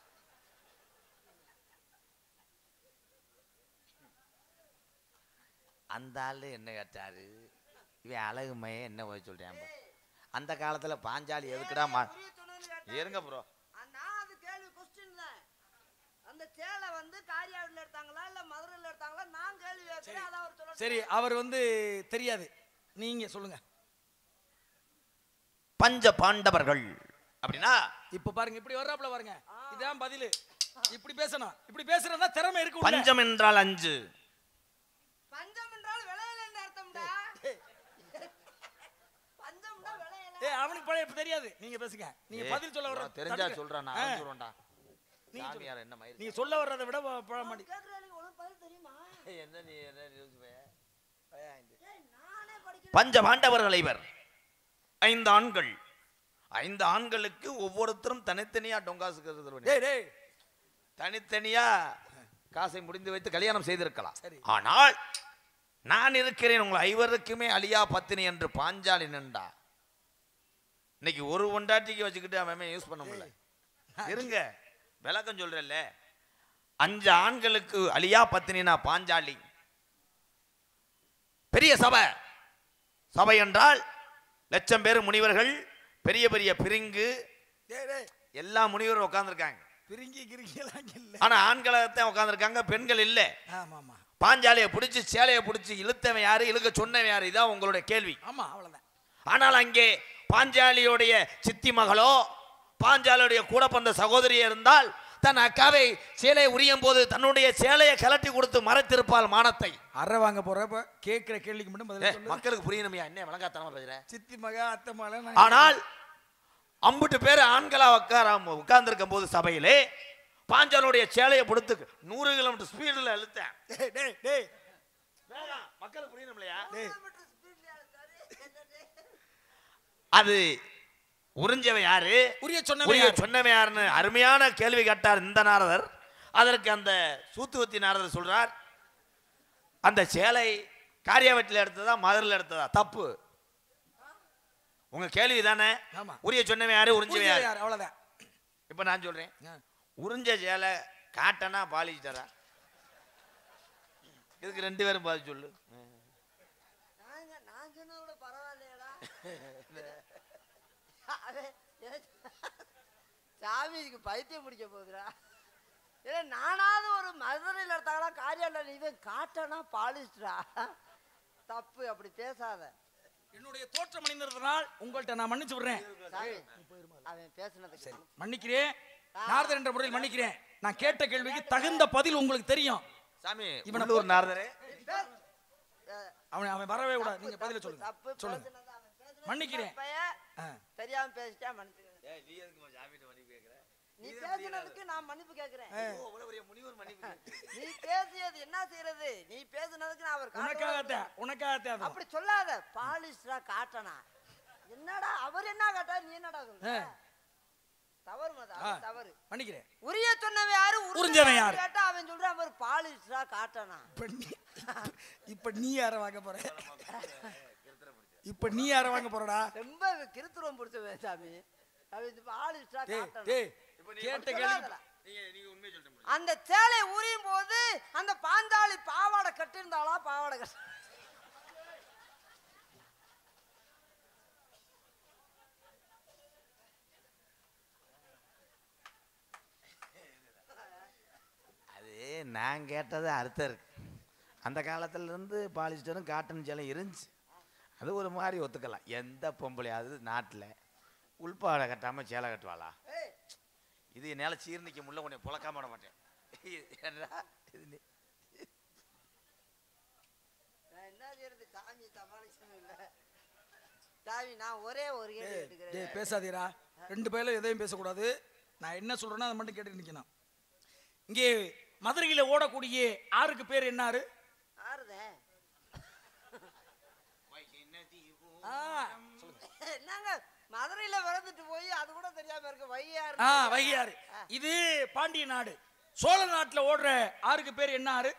[SPEAKER 3] அந்த ஆளு என்ன கேட்டாரு? இவன் அழகு மைய என்ன போய் சொல்றேன். அந்த காலத்துல பாஞ்சாலி எதுக்குடா
[SPEAKER 1] உரிய சொன்னவன்னு கேட்டா-
[SPEAKER 3] இருங்க ப்ரோ.
[SPEAKER 1] நான் அது கேள்வி கொஸ்டின் தான். அந்த சேலை வந்து காரியாவட்டில் எடுத்தாங்களா இல்ல மதுரையில் எடுத்தாங்களா? நான் கேள்வி கேட்கிறேன். அதான் அவர் சொல்ல.
[SPEAKER 2] சரி அவர் தெரியாது. நீங்க சொல்லுங்க.
[SPEAKER 3] பஞ்ச பாண்டவர்கள் அப்படின்னா
[SPEAKER 2] இப்ப பாருங்க இப்படி வர்றாப்ல பாருங்க. இதான் பதில். இப்படி பேசணும். இப்படி பேசுறதா திறமை இருக்கு.
[SPEAKER 3] பஞ்சம் என்றால் 5.
[SPEAKER 1] பஞ்சம் என்றால் விளையல் என்று அர்த்தம்டா. பஞ்சம்னா விளையல்.
[SPEAKER 2] ஏய் அவனுக்கு பழைய தெரியாது. நீங்க பேசுங்க. நீங்க பதில் சொல்ல வர்ற
[SPEAKER 3] தெரிஞ்சா சொல்றான். நான் சொல்றேன்டா.
[SPEAKER 2] நீங்க
[SPEAKER 3] சாமியார் என்ன மயிர்
[SPEAKER 2] நீங்க சொல்ல வர்றதை விட பழ மாட்டி.
[SPEAKER 1] கேக்குறதுக்கு உனக்கு பதில் தெரியுமா?
[SPEAKER 3] என்ன நீ என்ன நியூஸ் பே?
[SPEAKER 1] ஏய் நானே படிக்கிறேன்.
[SPEAKER 3] பஞ்ச பாண்டவர்கள் இவர் 5 ஆண்கள். 5 ஆண்களுக்கு ஒவ்வொருத்தரும் தனித்தனியா டொங்காசுக்கிறது.
[SPEAKER 2] டேய் டேய்
[SPEAKER 3] தனித்தனியா காசை முடிந்து வைத்து கல்யாணம் செய்திருக்கலாம்.
[SPEAKER 2] சரி.
[SPEAKER 3] ஆனால் நான் இருக்கிறேன் உங்கள் 5 அழியா பத்தினி என்று பாஞ்சாலி நின்றா. இன்னைக்கு ஒரு ஒண்டாட்டிக்கு வச்சுக்கிட்டு அவன் யூஸ் பண்ண முடியல. இருங்க விளக்கம் சொல்றேன்ல. 5 ஆண்களுக்கு அழியா பத்தினா பாஞ்சாலி. பெரிய சபை. சபை என்றால் லட்சம் பேர் முனிவர்கள், பெரிய பெரிய பிரிங்கு,
[SPEAKER 2] டேய் டேய்
[SPEAKER 3] எல்லா முனிவரும் உட்கார்ந்துருக்காங்க.
[SPEAKER 2] பிரிங்கி கிரிங்கலாம் இல்ல.
[SPEAKER 3] ஆனா ஆண்களைத்தான் உட்கார்ந்துருக்காங்க, பெண்கள் இல்ல.
[SPEAKER 2] ஆமா ஆமா.
[SPEAKER 3] பாஞ்சாலியை பிடிச்சி சேலையை பிடிச்சி இழுத்தவன் யாரு? இழுக்க சொன்னவன் யாரு? இதான் உங்களுடைய கேள்வி.
[SPEAKER 2] ஆமா அவ்வளவுதான்.
[SPEAKER 3] ஆனால் அங்கே பாஞ்சாலியுடைய சித்தி மகளோ பாஞ்சாலியுடைய கூட பிறந்த சகோதரியே இருந்தால் தன் அக்காவை சேலையை உரியும் போது தன்னுடைய சேலையை கலட்டி கொடுத்து மறைத்திருப்பாள் மானத்தை.
[SPEAKER 2] அரை வாங்க போறப்ப கேட்கிற கேள்விக்கு மட்டும் பதில் சொல்லு.
[SPEAKER 3] மக்களுக்கு புரியணுமையா? என்ன விளங்காத்தனமா பேசுற?
[SPEAKER 2] சித்தி மகா அத்தை மகள.
[SPEAKER 3] ஆனால் அம்புட்டு பேர் ஆண்களா உட்கார்ந்திருக்கும் போது சபையிலே பாஞ்சாலுடைய சேலையை கொடுத்து 100 கிலோமீட்டர் ஸ்பீடில் இழுத்தேன். மக்களுக்கு புரியணும் இல்லையா? அது உறிஞ்சவன் யாரு, உரிய சொன்னவன் யாருன்னு அருமையான கேள்வி கேட்டார் இந்த நாரதர். அதற்கு அந்த சூத்துவத்தி நாரதர் சொல்றார், அந்த சேலை காரியாவட்டில் எடுத்ததா மதுரையில் எடுத்ததா? தப்பு. உங்க கேள்வி தானே. உரிய சொன்னவன் யாரு, உறிஞ்சவன் யாரு?
[SPEAKER 2] அவ்வளவுதான்.
[SPEAKER 3] இப்ப நான் சொல்றேன், உறிஞ்ச சேலை காட்டனா பாலிஸ்டரா? இதுக்கு 2 பேரும் பதில் சொல்லு.
[SPEAKER 1] நான் சொன்னதோட பரவாயில்லையடா. சாமிக்கு பைத்தியம் பிடிக்க போகுதுடா. ஏன்னா நானாவது ஒரு மதுரையில் எடுத்தாங்களா காரியால இவன் காட்டனா பாலிஸ்டரா? தப்பு, அப்படி பேசாத.
[SPEAKER 2] என்னுடைய தோற்றம் அணிந்திருந்தனால் உங்கள்கிட்ட நான் மன்னிச்சு விடுறேன்.
[SPEAKER 1] அவன் பேசுனது சரி,
[SPEAKER 2] மன்னிக்கிறேன். நாரதர் என்ற முறையில் மன்னிக்கிறேன். நான் கேட்ட கேள்விக்கு தகுந்த பதில் உங்களுக்கு தெரியும்.
[SPEAKER 3] சாமி இவனூர் நாரதரே,
[SPEAKER 2] அவன் வரவே கூடாது. நீங்க பதில சொல்லுங்க. சொல்லுங்க. மன்னிக்கிறேன்.
[SPEAKER 1] தெரியாம பேசிட்டா மன்னிக்கிறேன். நீ பேசினதுக்கு நான் மன்னிப்பு கேட்கிறேன். நீ பேசியது என்ன செய்யறது? நீ பேசினதுக்கு நான் அவர்
[SPEAKER 2] உனக்காக
[SPEAKER 1] அப்படி சொல்லாத. பாலிஸ்டரா காட்டனா? என்னடா அவர் என்ன காட்டா, நீ என்னடா சொல்ற? தவறு மதா, தவறு.
[SPEAKER 2] மன்னிக்கிறேன்.
[SPEAKER 1] உரிய சொன்னவன் யாரு,
[SPEAKER 2] உறிஞ்சவன் யாரு
[SPEAKER 1] கேட்டா அவன் சொல்றான் அவர் பாலிஸ்டரா காட்டனா.
[SPEAKER 2] இப்ப நீ யார வாங்க போற? இப்ப நீ யார வாங்க போறடா?
[SPEAKER 1] ரொம்ப கிருத்துவம் பிடிச்ச சாமி. அவன் பாலிஸ்டரா காட்டனா.
[SPEAKER 2] கேட்ட கேள்வி
[SPEAKER 3] நீங்க உண்மையை சொல்றீங்க.
[SPEAKER 1] அந்த சேலை உரியும் போது அந்த பாஞ்சாலி பாவாடை கட்டிருந்தாளா? பாவாடை கட்ட
[SPEAKER 3] நான் கேட்டது அர்த்தம் இருக்கு. அந்த காலத்துல இருந்து பாலிஸ்டரும் காட்டன் சேலை இருந்துச்சு. அது ஒரு மாதிரி ஒத்துக்கலாம். எந்த பொம்பளையாவது நாட்டில் உள்பாடை கட்டாம சேலை கட்டுவாளா? இது என்னால் சீர்நிக்க முடியல. உன்னை புழக்காம விட மாட்டேன்.
[SPEAKER 1] என்ன செய்யறது சாமி, சமாளிக்கணும் இல்ல சாமி. நான் ஒரே ஒரு கேள்வி கேட்டுக்கிறேன்.
[SPEAKER 2] பேசாதீரா, 2 பேரும் எதையும் பேசக்கூடாது. நான் என்ன சொல்றேன்னா அதை மட்டும் கேட்டு நிக்கணும். இங்கே மதுரையில ஓடக்கூடிய ஆறுக்கு பேர் என்னாரு?
[SPEAKER 1] என்னங்க மதுரையில வளர்ந்துட்டு போய் அது கூட தெரியாம இருக்கு. வையாறு.
[SPEAKER 2] வையாறு. இது பாண்டிய நாடு. சோழ நாட்டுல ஓடுற ஆறுக்கு பேர் என்ன ஆறு?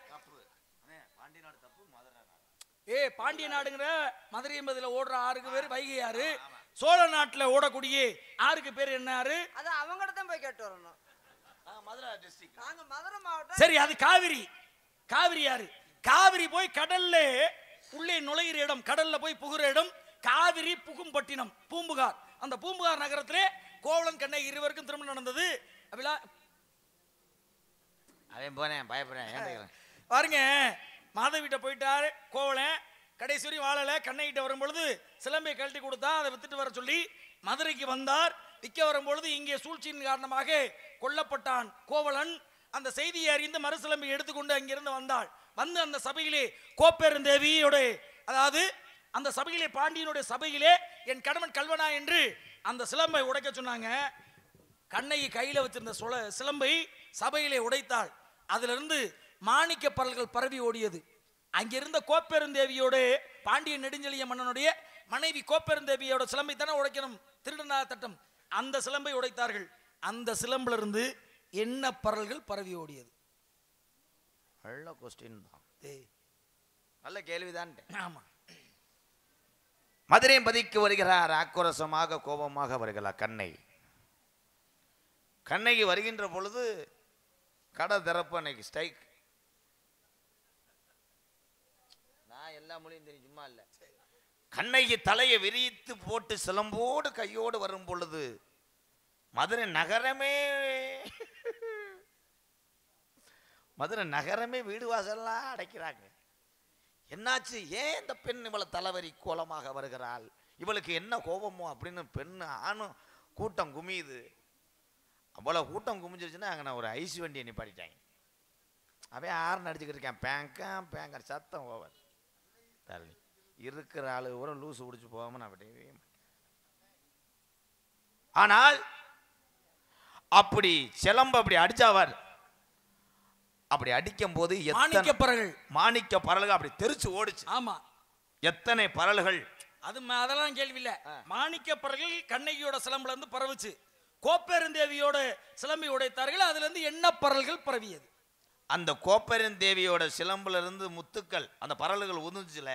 [SPEAKER 2] பாண்டிய நாடுங்கிற மதுரை என்பதுல ஓடுற ஆறுக்கு பேர் வைகை ஆறு. சோழ நாட்டுல ஓடக்கூடிய ஆறுக்கு பேர் என்ன ஆறு?
[SPEAKER 1] அது அவங்ககிட்ட தான் போய் கேட்டு வரணும். நாங்க மதுரை மாவட்டம்.
[SPEAKER 2] சரி, அது காவிரி. காவிரி ஆறு. காவிரி போய் கடல்ல உள்ளே நுழைகிற இடம், கடல்ல போய் புகுற இடம் காவிரி புகும்பட்டினம், பூம்புகார். அந்த பூம்புகார் நகரத்திலே கோவலன் கண்ணகி இருவருக்கும் திருமணம் நடந்தது.
[SPEAKER 3] அவன் போனேன், பயப்படுறேன்.
[SPEAKER 2] பாருங்க, மாதவிட்ட போயிட்டாரு கோவலன். கடைசி வரை வாழல. கண்ணகிட்ட வரும்பொழுது சிலம்பை கழட்டி கொடுத்தா அதை வித்துட்டு வர சொல்லி மதுரைக்கு வந்தார். விற்க வரும்பொழுது இங்கே சூழ்ச்சியின் காரணமாக கொல்லப்பட்டான் கோவலன். அந்த செய்தியை அறிந்து மறுசிலம்பை எடுத்துக்கொண்டு அங்கிருந்து வந்தாள். வந்து அந்த சபையிலே கோப்பெருந்தேவியோட, அதாவது அந்த சபையிலே பாண்டியனுடைய சபையிலே என் கணவன் கல்வனா என்று அந்த சிலம்பை உடைக்க சொன்னாங்க. கண்ணகி கையில வச்சிருந்த சிலம்பை சபையிலே உடைத்தாள். அதிலிருந்து மாணிக்க பரல்கள் பரவி ஓடியது. அங்கிருந்த கோப்பெருந்தேவியோட, பாண்டிய நெடுஞ்செழிய மன்னனுடைய மனைவி கோப்பெருந்தேவியோட சிலம்பை தானே உடைக்கணும், திருடனா தட்டம். அந்த சிலம்பை உடைத்தார்கள். அந்த சிலம்புல இருந்து என்ன பரல்கள் பரவி ஓடியது?
[SPEAKER 3] நல்ல கொஸ்டின் தான், நல்ல கேள்விதான்.
[SPEAKER 2] ஆமா.
[SPEAKER 3] மதுரை பதிக்கு வருகிறார். ஆக்ரோஷமாக கோபமாக வருகிறார் கண்ணகி. கண்ணகி வருகின்ற பொழுது கடை திறப்பு அன்னைக்கு ஸ்ட்ரைக். நான் எல்லா மொழியும் தெரியும், சும்மா இல்ல. கண்ணகி தலையை விரித்து போட்டு சிலம்போடு கையோடு வரும் பொழுது மதுரை நகரமே வீடு வாசல்லாம் அடைக்கிறாங்க. என்னாச்சு? ஏன் இந்த பெண் இவளை தலைவரி கோலமாக வருகிறாள், இவளுக்கு என்ன கோபமோ அப்படின்னு பெண் ஆணும் கூட்டம் குமியுது. அவ்வளோ கூட்டம் குமிஞ்சிருச்சுன்னா அங்கே நான் ஒரு ஐஸ் வண்டியை நிப்பாட்டிட்டாங்க. அவன் ஆறு அடிச்சுக்கிட்டு இருக்கேன், பேங்க சத்தம் ஓவர் தரணி. இருக்கிற ஆளு கூட லூசு பிடிச்சி போகாம நான் விடவே மாட்டேன். ஆனால் அப்படி சிலம்பு அப்படி அடிச்சாவார். அப்படி அடிக்கும் போது மாணிக்க பரல்கள் அப்படி தெரிச்சு ஓடுச்சு.
[SPEAKER 2] ஆமா,
[SPEAKER 3] எத்தனை பரல்கள்?
[SPEAKER 2] அதெல்லாம் கேள்வி இல்ல. மாணிக்க பரல்கள் கண்ணகியோட சிலம்புல இருந்து பரவுச்சு. கோப்பெருந்தேவியோட சிலம்பை உடைத்தார்கள், அதுல இருந்து என்ன பரல்கள் பரவியது.
[SPEAKER 3] அந்த கோப்பெருந்தேவியோட சிலம்புல இருந்து முத்துக்கள் அந்த பரல்கள் உதிர்ந்துச்சுல,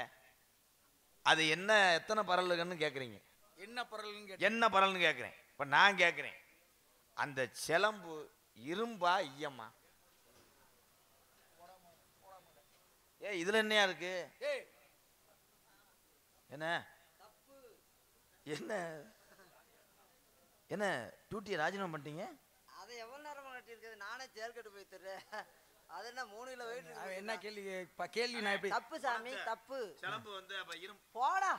[SPEAKER 3] அது என்ன எத்தனை பரல்கள்னு கேக்குறீங்க? என்ன பரல்னு கேக்குறேன். இப்ப நான் கேக்குறேன், அந்த சிலம்பு இரும்பா ஈயமா? இதுல என்னையா இருக்கு? என்ன என்ன என்ன டியூட்டியை ராஜினாமா பண்ணிட்டீங்க?
[SPEAKER 1] அதை எவ்வளவு நேரமா கட்டியிருக்குது? நானே சேர்க்கட்டு போய் தர்றேன். அது என்ன 3 கிலோ வெயிட்?
[SPEAKER 2] என்ன கேள்வி நான் எப்படி?
[SPEAKER 1] தப்பு சாமி, தப்பு.
[SPEAKER 3] சிலம்பு வந்து அப்ப
[SPEAKER 1] போடா.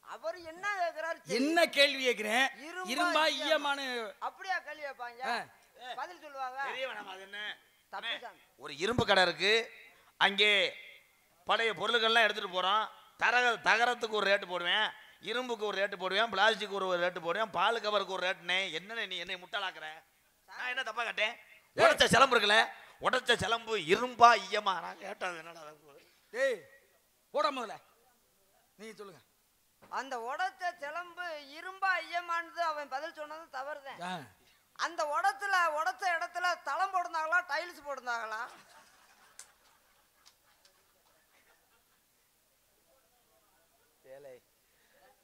[SPEAKER 1] அவர் என்ன கேக்குறாரு?
[SPEAKER 2] என்ன கேள்வி கேக்குறேன்? இரும்பா ஈயமான
[SPEAKER 1] அப்படியே கேள்வி வைப்பாங்க, பதில் சொல்லுவாங்க.
[SPEAKER 3] அது என்ன?
[SPEAKER 1] தப்பு சாமி.
[SPEAKER 3] ஒரு இரும்பு கடை இருக்கு, அங்கே பழைய பொருள்கள்லாம் எடுத்துட்டு போறோம். தகரத்துக்கு ஒரு ரேட்டு போடுவேன், இரும்புக்கு ஒரு ரேட்டு போடுவேன், பிளாஸ்டிக் ஒரு ரேட்டு போடுவேன், பால் கவருக்கு ஒரு ரேட்டுனே. என்ன நீ என்னை முட்டாளாக்குற? நான் என்ன தப்பா கேட்டேன்? உடைச்ச சிலம்பு இருக்குல்ல, உடைச்ச சிலம்பு இரும்பா ஈயமா? நான் கேட்டது என்னடா?
[SPEAKER 2] டேய் போட முதல்ல நீ சொல்லுங்க.
[SPEAKER 1] அந்த உடைச்ச சிலம்பு இரும்பா ஈயமானது அவன் பதில் சொன்னது தவறுதான். அந்த உடைச்ச இடத்துல தளம் போடுனாங்களா, டைல்ஸ் போடுனாங்களா?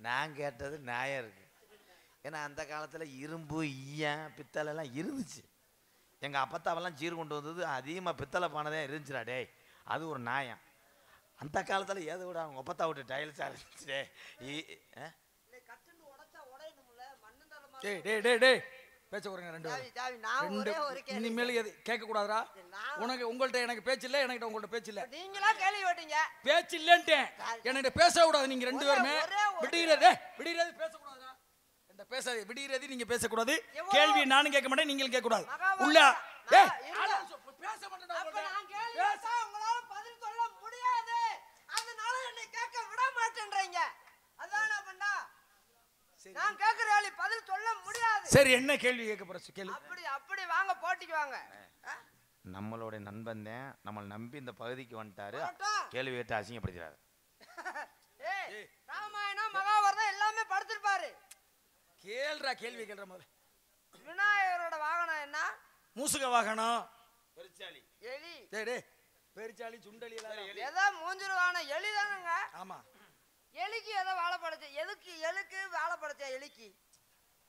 [SPEAKER 3] நான் கேட்டது நியாயம் இருக்கு. ஏன்னா அந்த காலத்துல இரும்பு ஈயம் பித்தளை எல்லாம் இருந்துச்சு. எங்க அப்பத்தாவெல்லாம் சீர் கொண்டு வந்தது அதிகமா பித்தளை பானதான் இருந்துச்சுடா. டேய் அது ஒரு நியாயம். அந்த காலத்துல ஏதோ விட அவங்க அப்பத்தா விட்டு டைல்ஸ் இருந்துச்சு.
[SPEAKER 2] பேச கொடுங்க ரெண்டு இனிமேல் கேட்க கூடாதா? உனக்கு உங்கள்ட்ட எனக்கு பேச்சு இல்ல, எனக்கு உங்கள்ட்ட பேச்சு இல்ல.
[SPEAKER 1] நீங்களா கேள்வி கேட்டீங்க,
[SPEAKER 2] பேச்சு இல்லன்ட்டேன். என்கிட்ட பேச கூடாது. நீங்க ரெண்டு பேருமே விடுகிறது பேசக்கூடாதா? என்கிட்ட பேசாது விடுகிறது, நீங்க பேசக்கூடாது. கேள்வி நானும் கேட்க மாட்டேன், நீங்களும் கேட்க கூடாது. உள்ள பேச மாட்டேன்.
[SPEAKER 1] உங்களால பதில் சொல்ல முடியாது, அதனால என்னை கேட்க விட மாட்டேன்றீங்க. அதான் பண்ணா நான் கேக்குற கேள்வி பதில் சொல்ல முடியாது.
[SPEAKER 2] சரி என்ன கேள்வி கேட்க போற? கேள்வி
[SPEAKER 1] அப்படி வாங்க, போட்டிக்கு வாங்க.
[SPEAKER 3] நம்மளோட நண்பன் தான் நம்மளை நம்பி இந்த பகுதிக்கு வந்துட்டாரு, கேள்வி கேட்டு அசிங்கப்படுத்துறாரு.
[SPEAKER 1] ராமாயணம் மகாபாரதம் எல்லாமே படுத்திருப்பாரு.
[SPEAKER 2] கேள்றா கேள்வி கேள்ற முதல்ல.
[SPEAKER 1] விநாயகரோட வாகனம் என்ன?
[SPEAKER 2] மூசுக வாகனம்.
[SPEAKER 3] பெருச்சாளி.
[SPEAKER 1] எலி.
[SPEAKER 2] பெருச்சாளி சுண்டலி எல்லாம்
[SPEAKER 1] எதா மூஞ்சிருவான எலி தானுங்க.
[SPEAKER 2] ஆமா.
[SPEAKER 1] எலிக்கு எதை வாழை படைச்ச? எலுக்கு வாழை படைச்ச எலிக்கு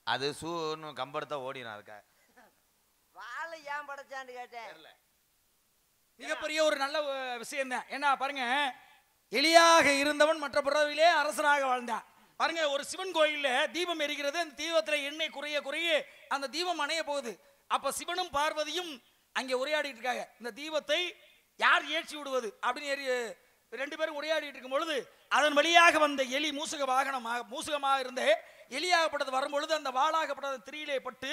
[SPEAKER 3] அது சூன்னு கம்பெடுத்தா ஓடிடும். அதுக்கா
[SPEAKER 1] வாழை ஏன் படைச்சான்னு கேட்டேன்.
[SPEAKER 2] மிகப்பெரிய ஒரு நல்ல விஷயம் தான். ஏன்னா பாருங்க, எலியாக இருந்தவன் மற்ற பிறவிலே அரசனாக வாழ்ந்தான். பாருங்க, ஒரு சிவன் கோயில்ல தீபம் எரிக்கிறது. அந்த தீபத்துல எண்ணெய் குறைய குறைய அந்த தீபம் அணைய போகுது. அப்ப சிவனும் பார்வதியும் அங்கே உரையாடிட்டு இருக்காங்க. இந்த தீபத்தை யார் ஏற்றி விடுவது அப்படின்னு ரெண்டு பேரும் உரையாடிட்டு இருக்கும் பொழுது அதன் வழியாக வந்த எலி மூசுகமாக இருந்த எலியாகப்பட்டது வரும்பொழுது அந்த வாளாகப்பட்டது திரியிலே பட்டு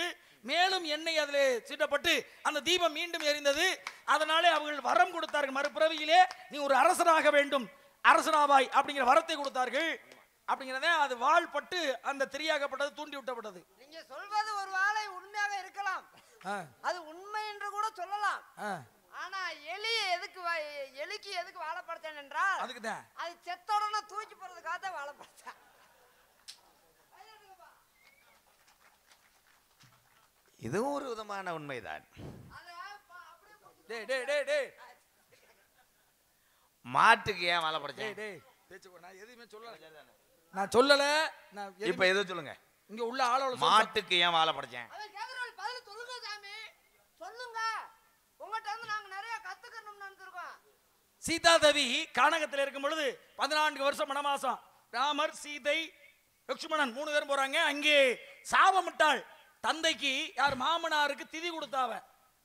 [SPEAKER 2] மேலும் எண்ணெய் அதிலே சீட்டப்பட்டு அந்த தீபம் மீண்டும் எரிந்தது. அதனாலே அவர்கள் வரம் கொடுத்தார்கள், மறுபிறவியிலே நீ ஒரு அரசராக வேண்டும், அரசராவாய் அப்படிங்கிற வரத்தை கொடுத்தார்கள். அப்படிங்கிறத அது வாள் பட்டு அந்த திரியாகப்பட்டது தூண்டி விட்டப்பட்டது.
[SPEAKER 1] நீங்க சொல்வது ஒரு வாளை உண்மையாக இருக்கலாம், அது உண்மை என்று கூட சொல்லலாம். ஆனா எலிக்கு எதுக்கு வாழை படைச்சேன் என்றால்
[SPEAKER 2] அதுக்குதான்
[SPEAKER 1] அது செத்தோடனே தூக்கி போறதுக்காக தான் வாழை படைச்சேன்.
[SPEAKER 3] இதுவும் ஒரு விதமான உண்மைதான். மாட்டுக்கு ஏன் வாழை படைச்சேன்?
[SPEAKER 2] நான் சொல்லல.
[SPEAKER 3] இப்ப எது சொல்லுங்க.
[SPEAKER 2] இங்க உள்ள ஆளோட
[SPEAKER 3] மாட்டுக்கு ஏன் வாழை படைச்சேன்?
[SPEAKER 2] சீதாதேவி கானகத்தில் இருக்கும் பொழுது 14 வருஷம் மனமாசம். ராமர், சீதை, லட்சுமணன் 3 பேரும் போறாங்க. அங்கே சாபமிட்டாள். தந்தைக்கு யார் மாமனாருக்கு திதி கொடுத்தாவ.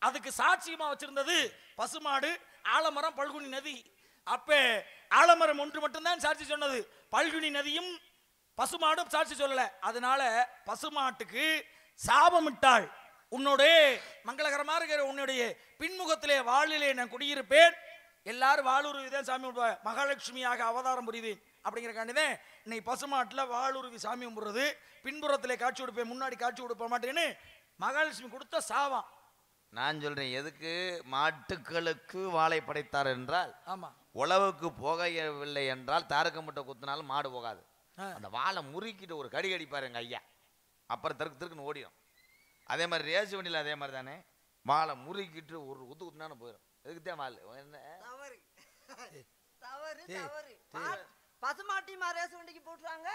[SPEAKER 2] அதுக்கு சாட்சியமா வச்சிருந்தது பசுமாடு, ஆலமரம், பல்குனி நதி. அப்ப ஆலமரம் ஒன்று மட்டும்தான் சாட்சி சொன்னது, பல்குனி நதியும் பசுமாடும் சாட்சி சொல்லல. அதனால பசுமாட்டுக்கு சாபமிட்டாள். உன்னோட மங்களகரமா இருக்கிற உன்னுடைய பின்முகத்திலே வாழிலே நான் குடியிருப்பேன். எல்லாரும் வாளுருவி தான் சாமி கும்பிடுவாங்க. மகாலட்சுமியாக அவதாரம் புரியுவேன் அப்படிங்கிறக்காண்டிதான் இன்னைக்கு பசுமாட்டில் வாளுருவி சாமி கும்பிடுறது. பின்புறத்திலே காட்சி கொடுப்பேன், முன்னாடி காட்சி கொடுப்ப மாட்டேன்னு மகாலட்சுமி கொடுத்த சாவான்.
[SPEAKER 3] நான் சொல்றேன், எதுக்கு மாட்டுக்களுக்கு வாழை படைத்தார் என்றால்,
[SPEAKER 2] ஆமா,
[SPEAKER 3] உழவுக்கு போகவில்லை என்றால் தாரக்க முட்டை குத்தினாலும் மாடு போகாது. அந்த வாழை முறுக்கிட்டு ஒரு கடி கடிப்பாரு எங்க ஐயா, அப்புறம் தெருக்குன்னு ஓடிடும். அதே மாதிரி ரேசு வண்டியில் அதே மாதிரி தானே, வாழை முறுக்கிட்டு ஒரு குத்துனாலும் போயிடும். எதுக்குத்தான் வாள் என்ன
[SPEAKER 1] தவறு தவறு தவறு. பசுமாட்டிமா ரேசு வண்டிக்கு போட்டுறாங்க.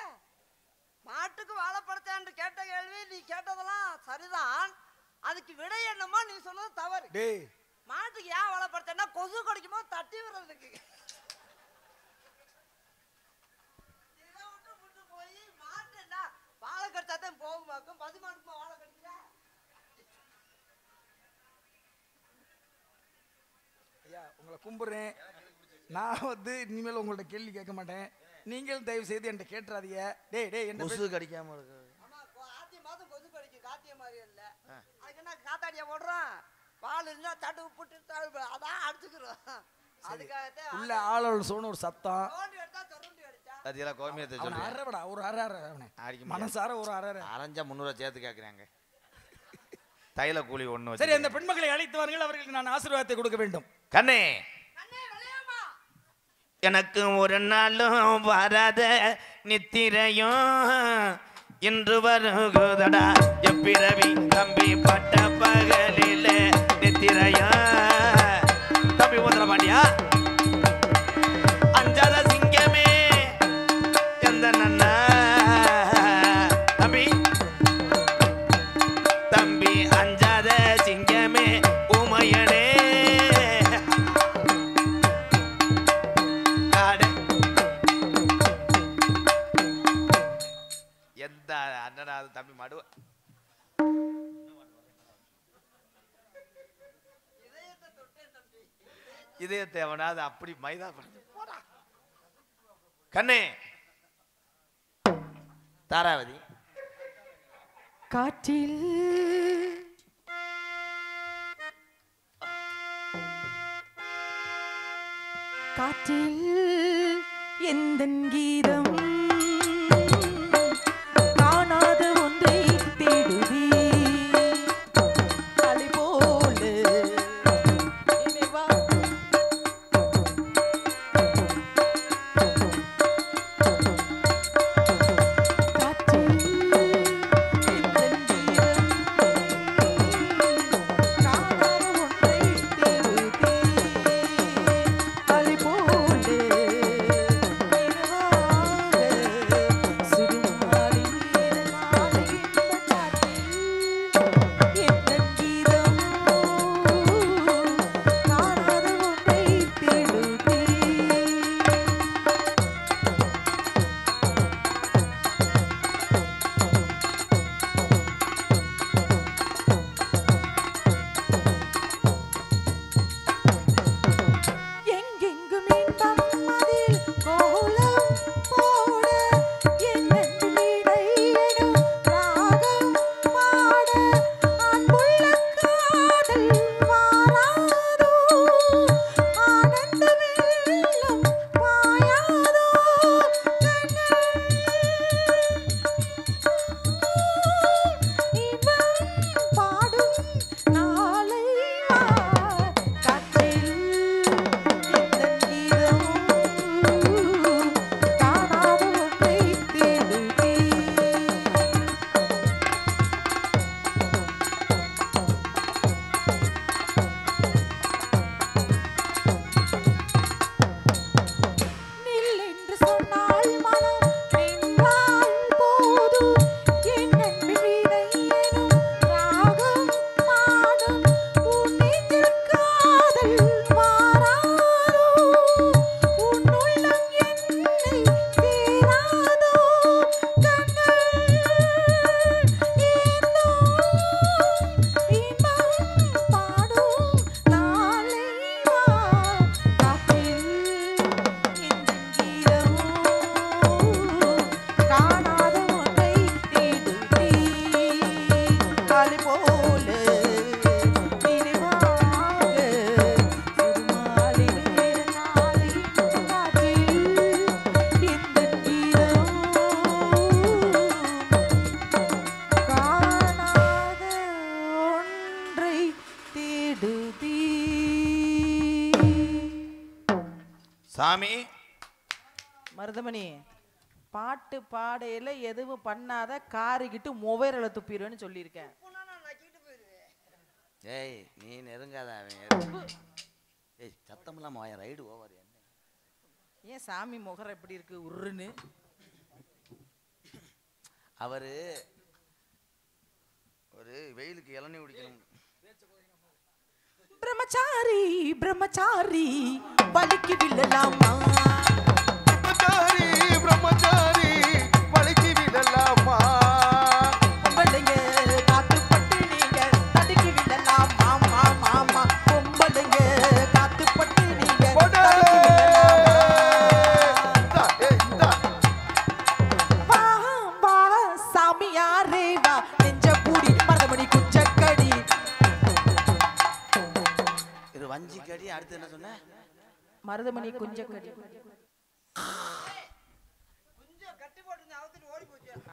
[SPEAKER 1] மாட்டுக்கு வாழைப்படத்தான்னு கேட்ட கேள்வி நீ கேட்டதெல்லாம் சரிதான். அதுக்கு விடை என்னமோ நீ சொன்னது தவறு. மாட்டுக்கு ஏன் வாழைப்படத்தா கொசு கடிக்கும் போது தட்டி விடுறதுக்கு. இதை விட்டு போய் மாட்டு என்ன வாழை கடிச்சா தான் போகுமாக்கும், பசுமாட்டுமா வாழை கடிக்கிறா?
[SPEAKER 2] ஐயா உங்களை கும்பிடுறேன். நான் இனிமேல் உங்கள்ட்ட கேள்வி கேட்க மாட்டேன். நீங்கள் தயவு செய்து என்கிட்ட கேட்டுறாதீங்க. என்ன
[SPEAKER 3] கொசு கடிக்காம இருக்கு.
[SPEAKER 1] ஆத்திய மாதம் கொசு கடிக்கும், காத்திய மாதிரி இல்ல. அதுக்கு என்ன காத்தாடியா போடுறான்? பால் இருந்தா தட்டு உப்புட்டு அதான் அடிச்சுக்கிறோம். அதுக்காகத்தான்
[SPEAKER 2] உள்ள ஆளோட சோன்னு ஒரு சத்தம்.
[SPEAKER 1] தோண்டி எடுத்தா தொரண்டி அடிச்சா
[SPEAKER 3] அதெல்லாம் கோமியத்தை சொல்லி
[SPEAKER 2] அரவடா ஒரு அரை மனசார ஒரு அரை
[SPEAKER 3] அரைஞ்சா 300 சேர்த்து கேட்குறாங்க. தைல கூலி ஒண்ணு.
[SPEAKER 2] சரி, அந்த பெண்மக்களை அழைத்து வாருங்கள், அவர்களுக்கு நான் ஆசீர்வாதத்தை கொடுக்க வேண்டும்.
[SPEAKER 3] கண்ணே, எனக்கு ஒரு நாளும் வராத நித்திரையும் இன்று வருகுதடா எப்பிரவி தம்பி பட்ட பகலில நித்திரையும். தம்பி போதுல பாண்டியா அஞ்சாத சிங்கமே எந்த நன்னா தம்பி தம்பி அஞ்சாத சிங்கமே உமையனே எந்த அண்ணனாவது தம்பி மடுவ இதே தேவனாது அப்படி மைதா பண்ணி போடா. கண்ணே தாராவதி
[SPEAKER 5] காற்றில் காற்றில் எந்தன் கீதம் காணாத ஒன்றை தேடுதே அலை போல நினைவா காற்றில் எந்தன் கீதம் காணாத ஒன்றை தேடுதே அலை போல நினைவாக தேடுதே.
[SPEAKER 3] சாமி
[SPEAKER 5] மருதமணி, பாட்டு பாடையில எதுவும் பண்ணாத, காரிக்கிட்டு மொபைல துப்பிடுவேன்னு சொல்லியிருக்கேன்.
[SPEAKER 6] ஏய் நீ நெருங்காத அவன். ஏய் சத்தம் இல்லாம வாய ரைடு ஓவர். என்ன
[SPEAKER 5] ஏன் சாமி முகரம் எப்படி இருக்கு உருன்னு?
[SPEAKER 6] அவரு ஒரு வெயிலுக்கு இளநீ குடிக்கணும்.
[SPEAKER 5] பிரம்மச்சாரி பிரம்மச்சாரி வலிக்கு விழலாமா?
[SPEAKER 4] பிரம்மச்சாரி பிரம்மச்சாரி வலிக்கு விழலாமா?
[SPEAKER 5] பொம்பளைங்க காத்துப்பட்டு நீங்க தடுக்கி விழலாமா? மாமா பொம்பளைங்க காத்துப்பட்டு நீங்க
[SPEAKER 4] போடு. இந்தா, இந்தா.
[SPEAKER 5] வா வா சாமியாரே வா, நெஞ்ச பூடி மருதமணி குச்சக்கடி.
[SPEAKER 6] இது வஞ்சி கடி. அடுத்து என்ன சொன்ன?
[SPEAKER 5] மருதமணி குஞ்சக்கடி.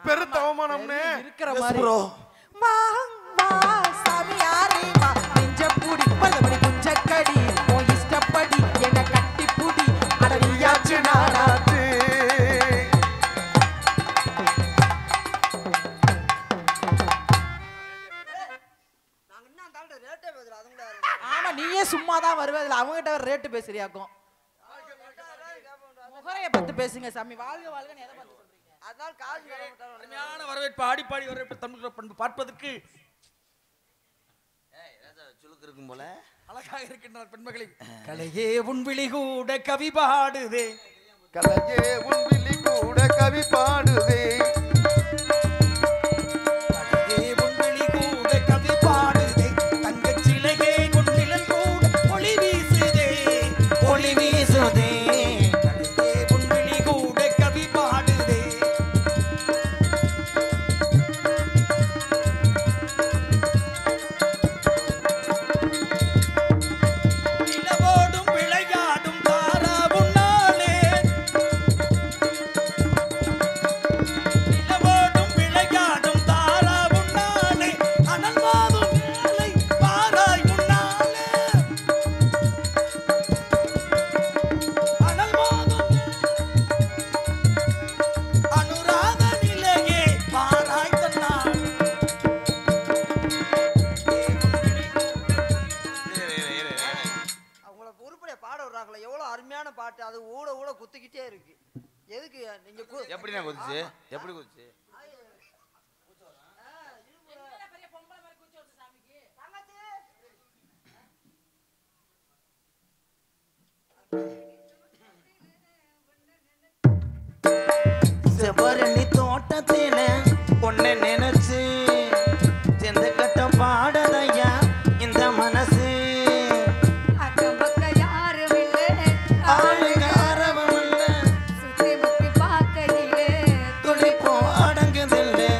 [SPEAKER 4] பெருத்த அவமானம்னு
[SPEAKER 5] இருக்கிற மாதிரி வா வா சாமியாரே வா, நெஞ்ச பூடி மருதமணி குஞ்சக்கடி. உன் இஷ்டப்படி என்ன கட்டி பூடி அடவியாச்சு நானா.
[SPEAKER 4] நானாச்சு.
[SPEAKER 5] ஆமா, நீயே சும்மா தான் வருவ, அதுல அவங்ககிட்ட ரேட்டு பேசுறியாக்கும். முகரைய பத்தி பேசுங்க சாமி. வாழ்க வாழ்கன்னு எதை பார்த்து சொல்றீங்க?
[SPEAKER 1] அதனால காசு
[SPEAKER 2] அருமையான வரவேற்பு, ஆடிப்பாடி வரவேற்பு, தமிழ் பண்பு பார்ப்பதற்கு
[SPEAKER 6] சுழுக்கு இருக்கும் போல.
[SPEAKER 2] அழகாக இருக்கின்றனர் பெண்மகளில். கலையே உன் விழி கூட கவி பாடுதே.
[SPEAKER 4] கலையே உன் விழி கூட கவி பாடுதே.
[SPEAKER 2] கலையே உன் விழி கூட கவி பாடுதே. தங்கச் சிலையே உன் நிழல் கூட ஒளி வீசுதே. ஒளி வீசுதே. கலையே உன் விழி கூட கவி பாடுதே. நிலவோடும் விளையாடும் தாரா உன்னாலே. நிலவோடும் விளையாடும் தாரா உன்னாலே. அனல் மாதும் ஏழை பாராய் உன்னாலே. அனல் மாதும் அனுராக நிலையே பாராய் தன்னாள்.
[SPEAKER 1] அவங்கள உருப்படியா பாட விடுறாங்களே, எவ்வளவு அருமையான பாட்டு. அது ஊட ஊட குத்திக்கிட்டே இருக்கு. எதுக்கு நீங்க
[SPEAKER 3] எப்படிண்ணா குதிச்சு? எப்படி குதிச்சு?
[SPEAKER 6] செவ்வரணி தோட்டத்தில பொண்ணை நினைச்சு செந்த கட்ட பாடதையா இந்த மனசு.
[SPEAKER 7] அக்கம் பக்கம் யாரும் இல்லை,
[SPEAKER 6] ஆளுங்க ஆரவம் இல்ல,
[SPEAKER 7] சுத்தி முத்தி பார்க்கையிலே
[SPEAKER 6] துடிப்போ அடங்குதில்லை.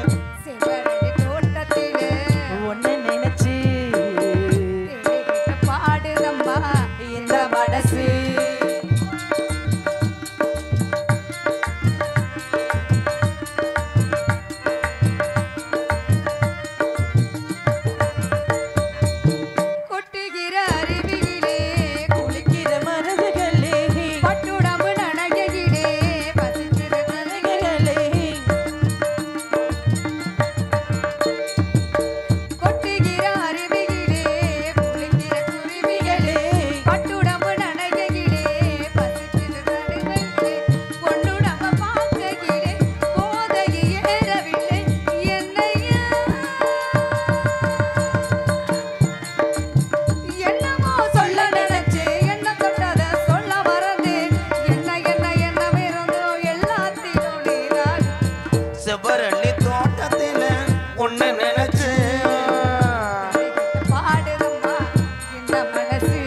[SPEAKER 7] செவ்வரடி தோட்டத்திலே
[SPEAKER 5] ஒன்னு நினைச்சு
[SPEAKER 7] தேடிக்கிட்டு பாடுதம்மா
[SPEAKER 5] இந்த மனசு.
[SPEAKER 7] கொட்டுகிற அருவியிலே
[SPEAKER 5] குளிக்கிற மனதுகளே
[SPEAKER 7] பட்டுடம்பு நனையிலே பசிக்கிற
[SPEAKER 5] மனதுகளே.
[SPEAKER 7] கொட்டுகிற அருவியிலே குளிக்கிற குருவிகளே பட்டுடம்பு நனையிலே பசிக்கிற நடுவையிலே பொன்னுடம்ப பார்க்கையிலே போதை ஏறவில்லை என்னையா. என்னமோ சொல்ல நினைச்சேன், என்ன தொட்டத சொல்ல மறந்தேன். என்ன இருந்தோ எல்லாத்திலும் நீதான்.
[SPEAKER 6] செவ்வரணி தோட்டத்தில பொண்ணை நினைச்சு
[SPEAKER 7] பாடுதம்மா இந்த மனசு.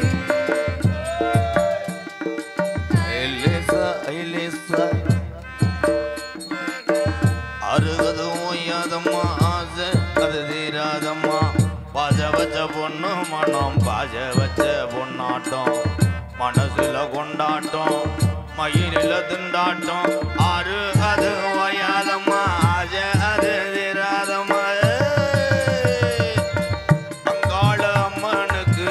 [SPEAKER 6] ஐலேசா, ஐலேசா. அருகது ஓயாதம்மா ஆசை அது தீராதம்மா. பாஜ வச்ச பொண்ணு மனம் பாஜ வச்ச பொண்ணாட்டம். மனசுல கொண்டாட்டம் மயிரில திண்டாட்டம். ஆறு அது ஓயாதம்மா ஆசை அது தீராதம்மா. அங்காள அம்மனுக்கு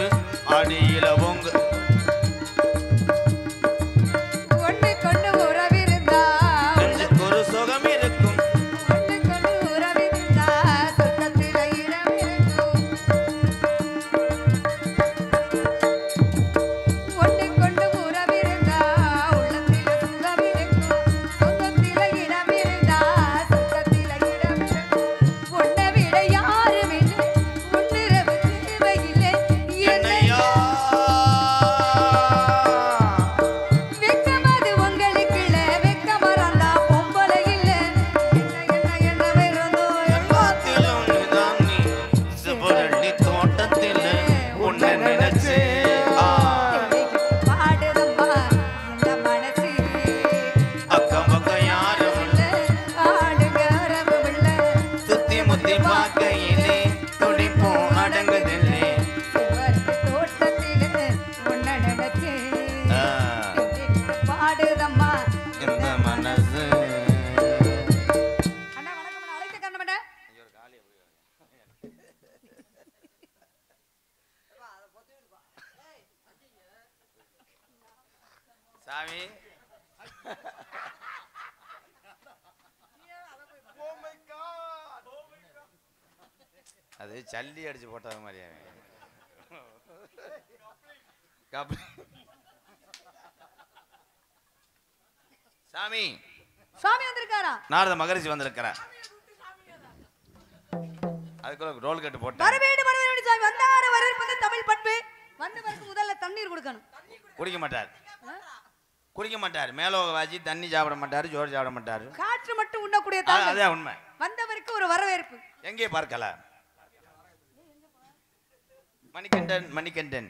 [SPEAKER 3] சாமி அது சல்லி அடிச்சு போட்டது மாதிரியா சாமி
[SPEAKER 7] சாமி வந்திருக்காரா?
[SPEAKER 3] நாரத மகரிஷி வந்திருக்கிறார். அதுக்குள்ள ரோல் கட்டு போட்டேன்.
[SPEAKER 7] வரவேண்டு வரவேண்டு சாமி வந்தார வரவேற்பது தமிழ் பண்பு. வந்தவருக்கு முதல்ல தண்ணீர் கொடுக்கணும்.
[SPEAKER 3] குடிக்க மாட்டார். குடிக்க மாட்டார். மேலோ வாஜி தண்ணி சாப்பிட மாட்டார், ஜோறு சாப்பிட மாட்டார்.
[SPEAKER 7] காற்று மட்டும் உண்ணக்கூடிய தாங்கள்.
[SPEAKER 3] அதான் உண்மை.
[SPEAKER 7] வந்தவருக்கு ஒரு வரவேற்பு.
[SPEAKER 3] எங்கே பார்க்கலாம்? மணிகண்டன் மணிகண்டன்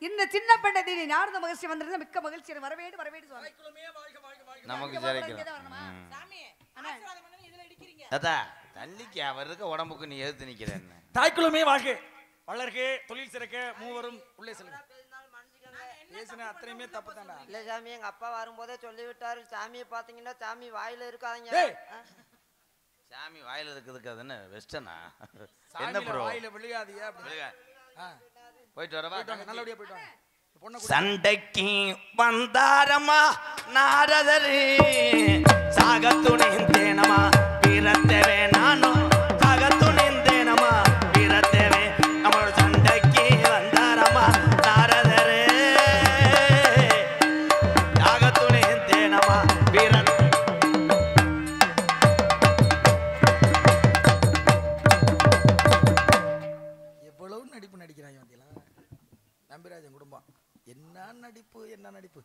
[SPEAKER 7] இந்த சின்ன பெண்ணை நாரத மகிழ்ச்சி வந்திருந்தா மிக்க மகிழ்ச்சி. வரவேடு வரவேடு சுவாமி.
[SPEAKER 3] நமக்கு சரிக்கிறோம். தாத்தா தள்ளிக்கு அவருக்கு உடம்புக்கு நீ எதிர்த்து நிக்கிறேன்னு.
[SPEAKER 2] தாய்க்குளமே வாழ்க வளர்க தொழில் சிறக்க மூவரும் உள்ளே செல்லுங்க. பேசின அத்தனையுமே தப்பு தான்டா.
[SPEAKER 1] இல்ல சாமி, எங்க அப்பா வரும்போதே சொல்லி விட்டாரு, சாமியை பாத்தீங்கன்னா சாமி வாயில இருக்காதீங்க.
[SPEAKER 3] சாமி வாயில இருக்கிறதுக்கு அது என்ன வெஸ்டர்னா? என்ன ப்ரோ
[SPEAKER 2] வாயில விழுகாதீங்க அப்படி.
[SPEAKER 3] போயிட்டு வரவா?
[SPEAKER 2] நல்லபடியா போயிட்டு வாங்க.
[SPEAKER 3] சண்டைக்கு வந்தாரம்மா நாரதரே, சாகத்துணிந்தேனமா வீரத்தேவே நானும் சாகத்துணிந்தேனமா வீரத்தேவே. நம்மளோட சண்டைக்கு வந்தாரம்மா நாரதரே, சாகத்துணிந்தேனமா வீர.
[SPEAKER 2] எவ்வளவு நடிப்பு நடிக்கிறாங்க நம்பிராஜன் குடும்பம். என்ன நடிப்பு என்ன நடிப்பு.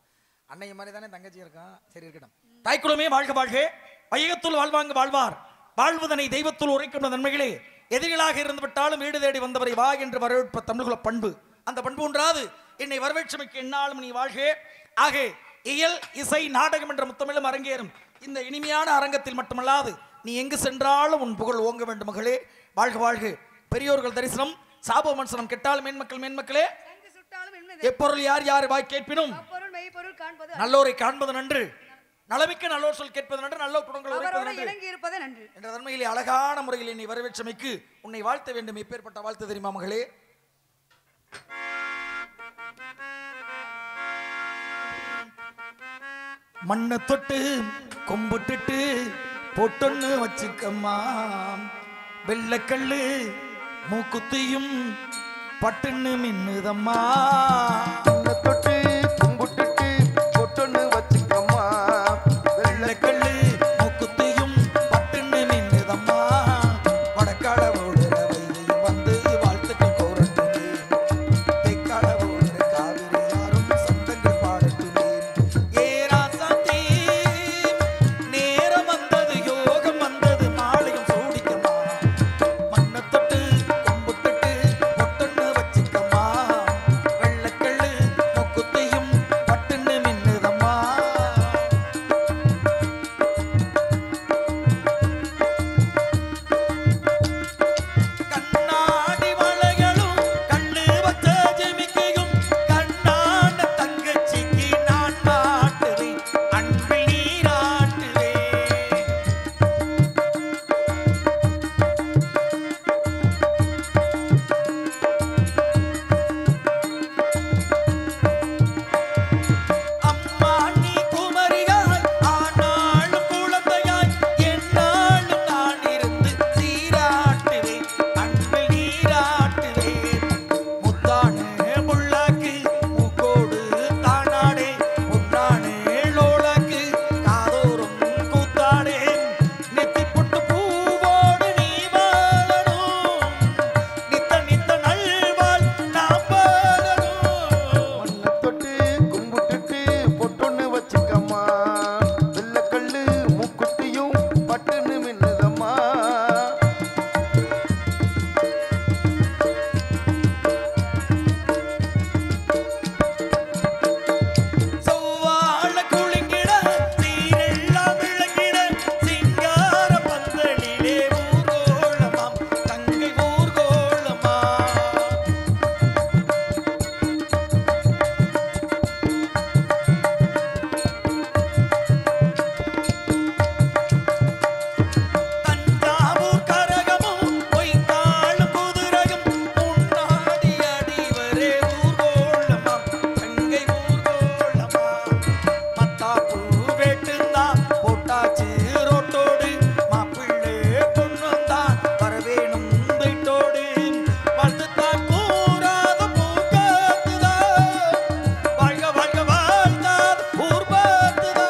[SPEAKER 2] அன்னைய மாதிரி தானே தங்கச்சி இருக்கான். சரி இருக்கட்டும். தாய்க்குளமே வாழ்க வாழ்க வையகத்துள் வாழ்வாங்க வாழ்வார் வாழ்வதனை தெய்வத்துள் உரைக்கின்ற நன்மைகளே. எதிரிகளாக இருந்து விட்டாலும் வீடு தேடி வந்தவரை வா என்று வரவேற்ப தமிழ்குல பண்பு. அந்த பண்பு ஒன்றாது என்னை வரவேற்றமைக்கு என்னாலும் நீ வாழ்க. ஆக இயல் இசை நாடகம் என்ற முத்தமிழும் அரங்கேறும் இந்த இனிமையான அரங்கத்தில் மட்டுமல்லாது நீ எங்கு சென்றாலும் உன் புகழ் ஓங்க வேண்டும் மகளே. வாழ்க வாழ்க. பெரியோர்கள் தரிசனம் சாப மன்சனம் கெட்டாலும் மேன்மக்கள் மேன்மக்களே எப்பொருள் யார் யார் வாய் கேட்பினும்
[SPEAKER 7] பொருள் காண்பது
[SPEAKER 2] நல்லோரை காண்பது நன்று, நலமிக்க நல்லோர் சொல் கேட்பது நன்று, நல்ல குணங்கள் உரைப்பது
[SPEAKER 7] அவரோடு
[SPEAKER 2] நன்று
[SPEAKER 7] இணங்கி இருப்பது நன்று
[SPEAKER 2] என்ற தன்மையிலே அழகான முறையில் என்னை வரவேற்றமைக்கு உன்னை வாழ்த்த வேண்டும். எப்பேற்பட்ட வாழ்த்து தெரியுமா மகளே? மண்ணை தொட்டு கொம்புட்டுட்டு பொட்டொன்னு வச்சுக்கம்மா, வெள்ளக்கல்லு மூக்குத்தியும் பட்டுன்னு மின்னுதம்மா.
[SPEAKER 4] உன்னை தொட்டு கும்பிட்டுட்டு பொட்டொன்னு வச்சுக்கம்மா,
[SPEAKER 2] வெள்ளக்கல்லு மூக்குத்தியும் பட்டுன்னு மின்னுதம்மா. வடக்கால ஓடுற வைகையும் வந்து வாழ்த்துக்கள் கோரட்டுமே, தெற்கால ஓடுற காவிரி யாரும் சந்தங்கள் பாடட்டுமே. ஏ ராசாத்தி, நேரம் வந்தது யோகம் வந்தது மாலையும் சூடிக்கம்மா, மண்ணை தொட்டு கும்பிட்டுட்டு பொட்டொன்னு வச்சுக்கம்மா, வெள்ளக்கல்லு மூக்குத்தியும் பட்டுன்னு மின்னுதம்மா. கண்ணாடி வளைகளும் கண்ணு வச்ச ஜிமிக்கையும் கண்ணான தங்கச்சிக்கு நான் மாட்டுவேன், அன்பில் நீராட்டுவேன். அம்மா நீ குமரியாய் ஆனாலும் குழந்தையாய் என்னாலும் நான் இருந்து சீராட்டுவேன், அன்பில் நீராட்டுவேன். முத்தானே முள்ளாக்கு மூக்கோடு தானாடே, பொன்னானே லோளாக்கு காதோறும் கூத்தாடே. நெத்தி பொட்டு பூவோடு நீ வாழணும், நித்த நித்த நல்வாழ் நாம் வாழணும்.
[SPEAKER 4] உன்னை தொட்டு கும்பிட்டுட்டு பொட்டொன்னு வச்சுக்கம்மா, வெள்ளக்கல்லு மூக்குத்தியும் பட்டுன்னு மின்னுதம்மா.
[SPEAKER 2] செவ்வாழ குலுங்கிட சீரெல்லாம் விளங்கிட சிங்கார பந்தலிலே ஊர்கோலமாம் தங்கை ஊர்கோலமா. தஞ்சாவூர் கரகமும் பொய்த்தாளும் குதிரையும் முன்னாடி அடிவரே ஊர்கோலமாம் தங்கை ஊர்கோலமா. மத்தாப்பூ வெட்டுந்தா போட்டாச்சு ரோட்டோடு, மாப்பிள்ளை பொண்ணுந்தான் வரவேணும் வீட்டோடு. வாழ்த்துத்தான் கூறாத பூங்காத்துதா, வாழ்க வாழ்க வாழ்த்தார் ஊர் பார்த்துதா.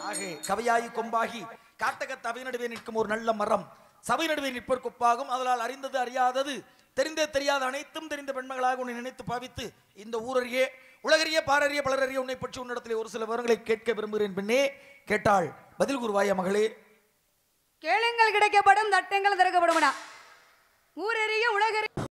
[SPEAKER 2] ஆகே கவையாயி கொம்பாகி காட்டக தவை நடுவே நிற்கும் ஒரு நல்ல மரம், சபை நடுவே நிற்பர் கொப்பாகும். அதனால் அறிந்தது அறியாதது தெரிந்தே தெரியாத அனைத்தும் தெரிந்த பெண்மகளாக உன்னை நினைத்து பாவித்து இந்த ஊரறியே உலகறிய பாரறிய பலரறிய உன்னை பற்றி உன்னிடத்திலே ஒரு சில விவரங்களை கேட்க விரும்புகிறேன். பெண்ணே, கேட்டாள் பதில் கூறுவாயா மகளே?
[SPEAKER 7] கேளுங்கள் கிடைக்கப்படும் தட்டங்கள் திறக்கப்படும் ஊரறிய உலகறிய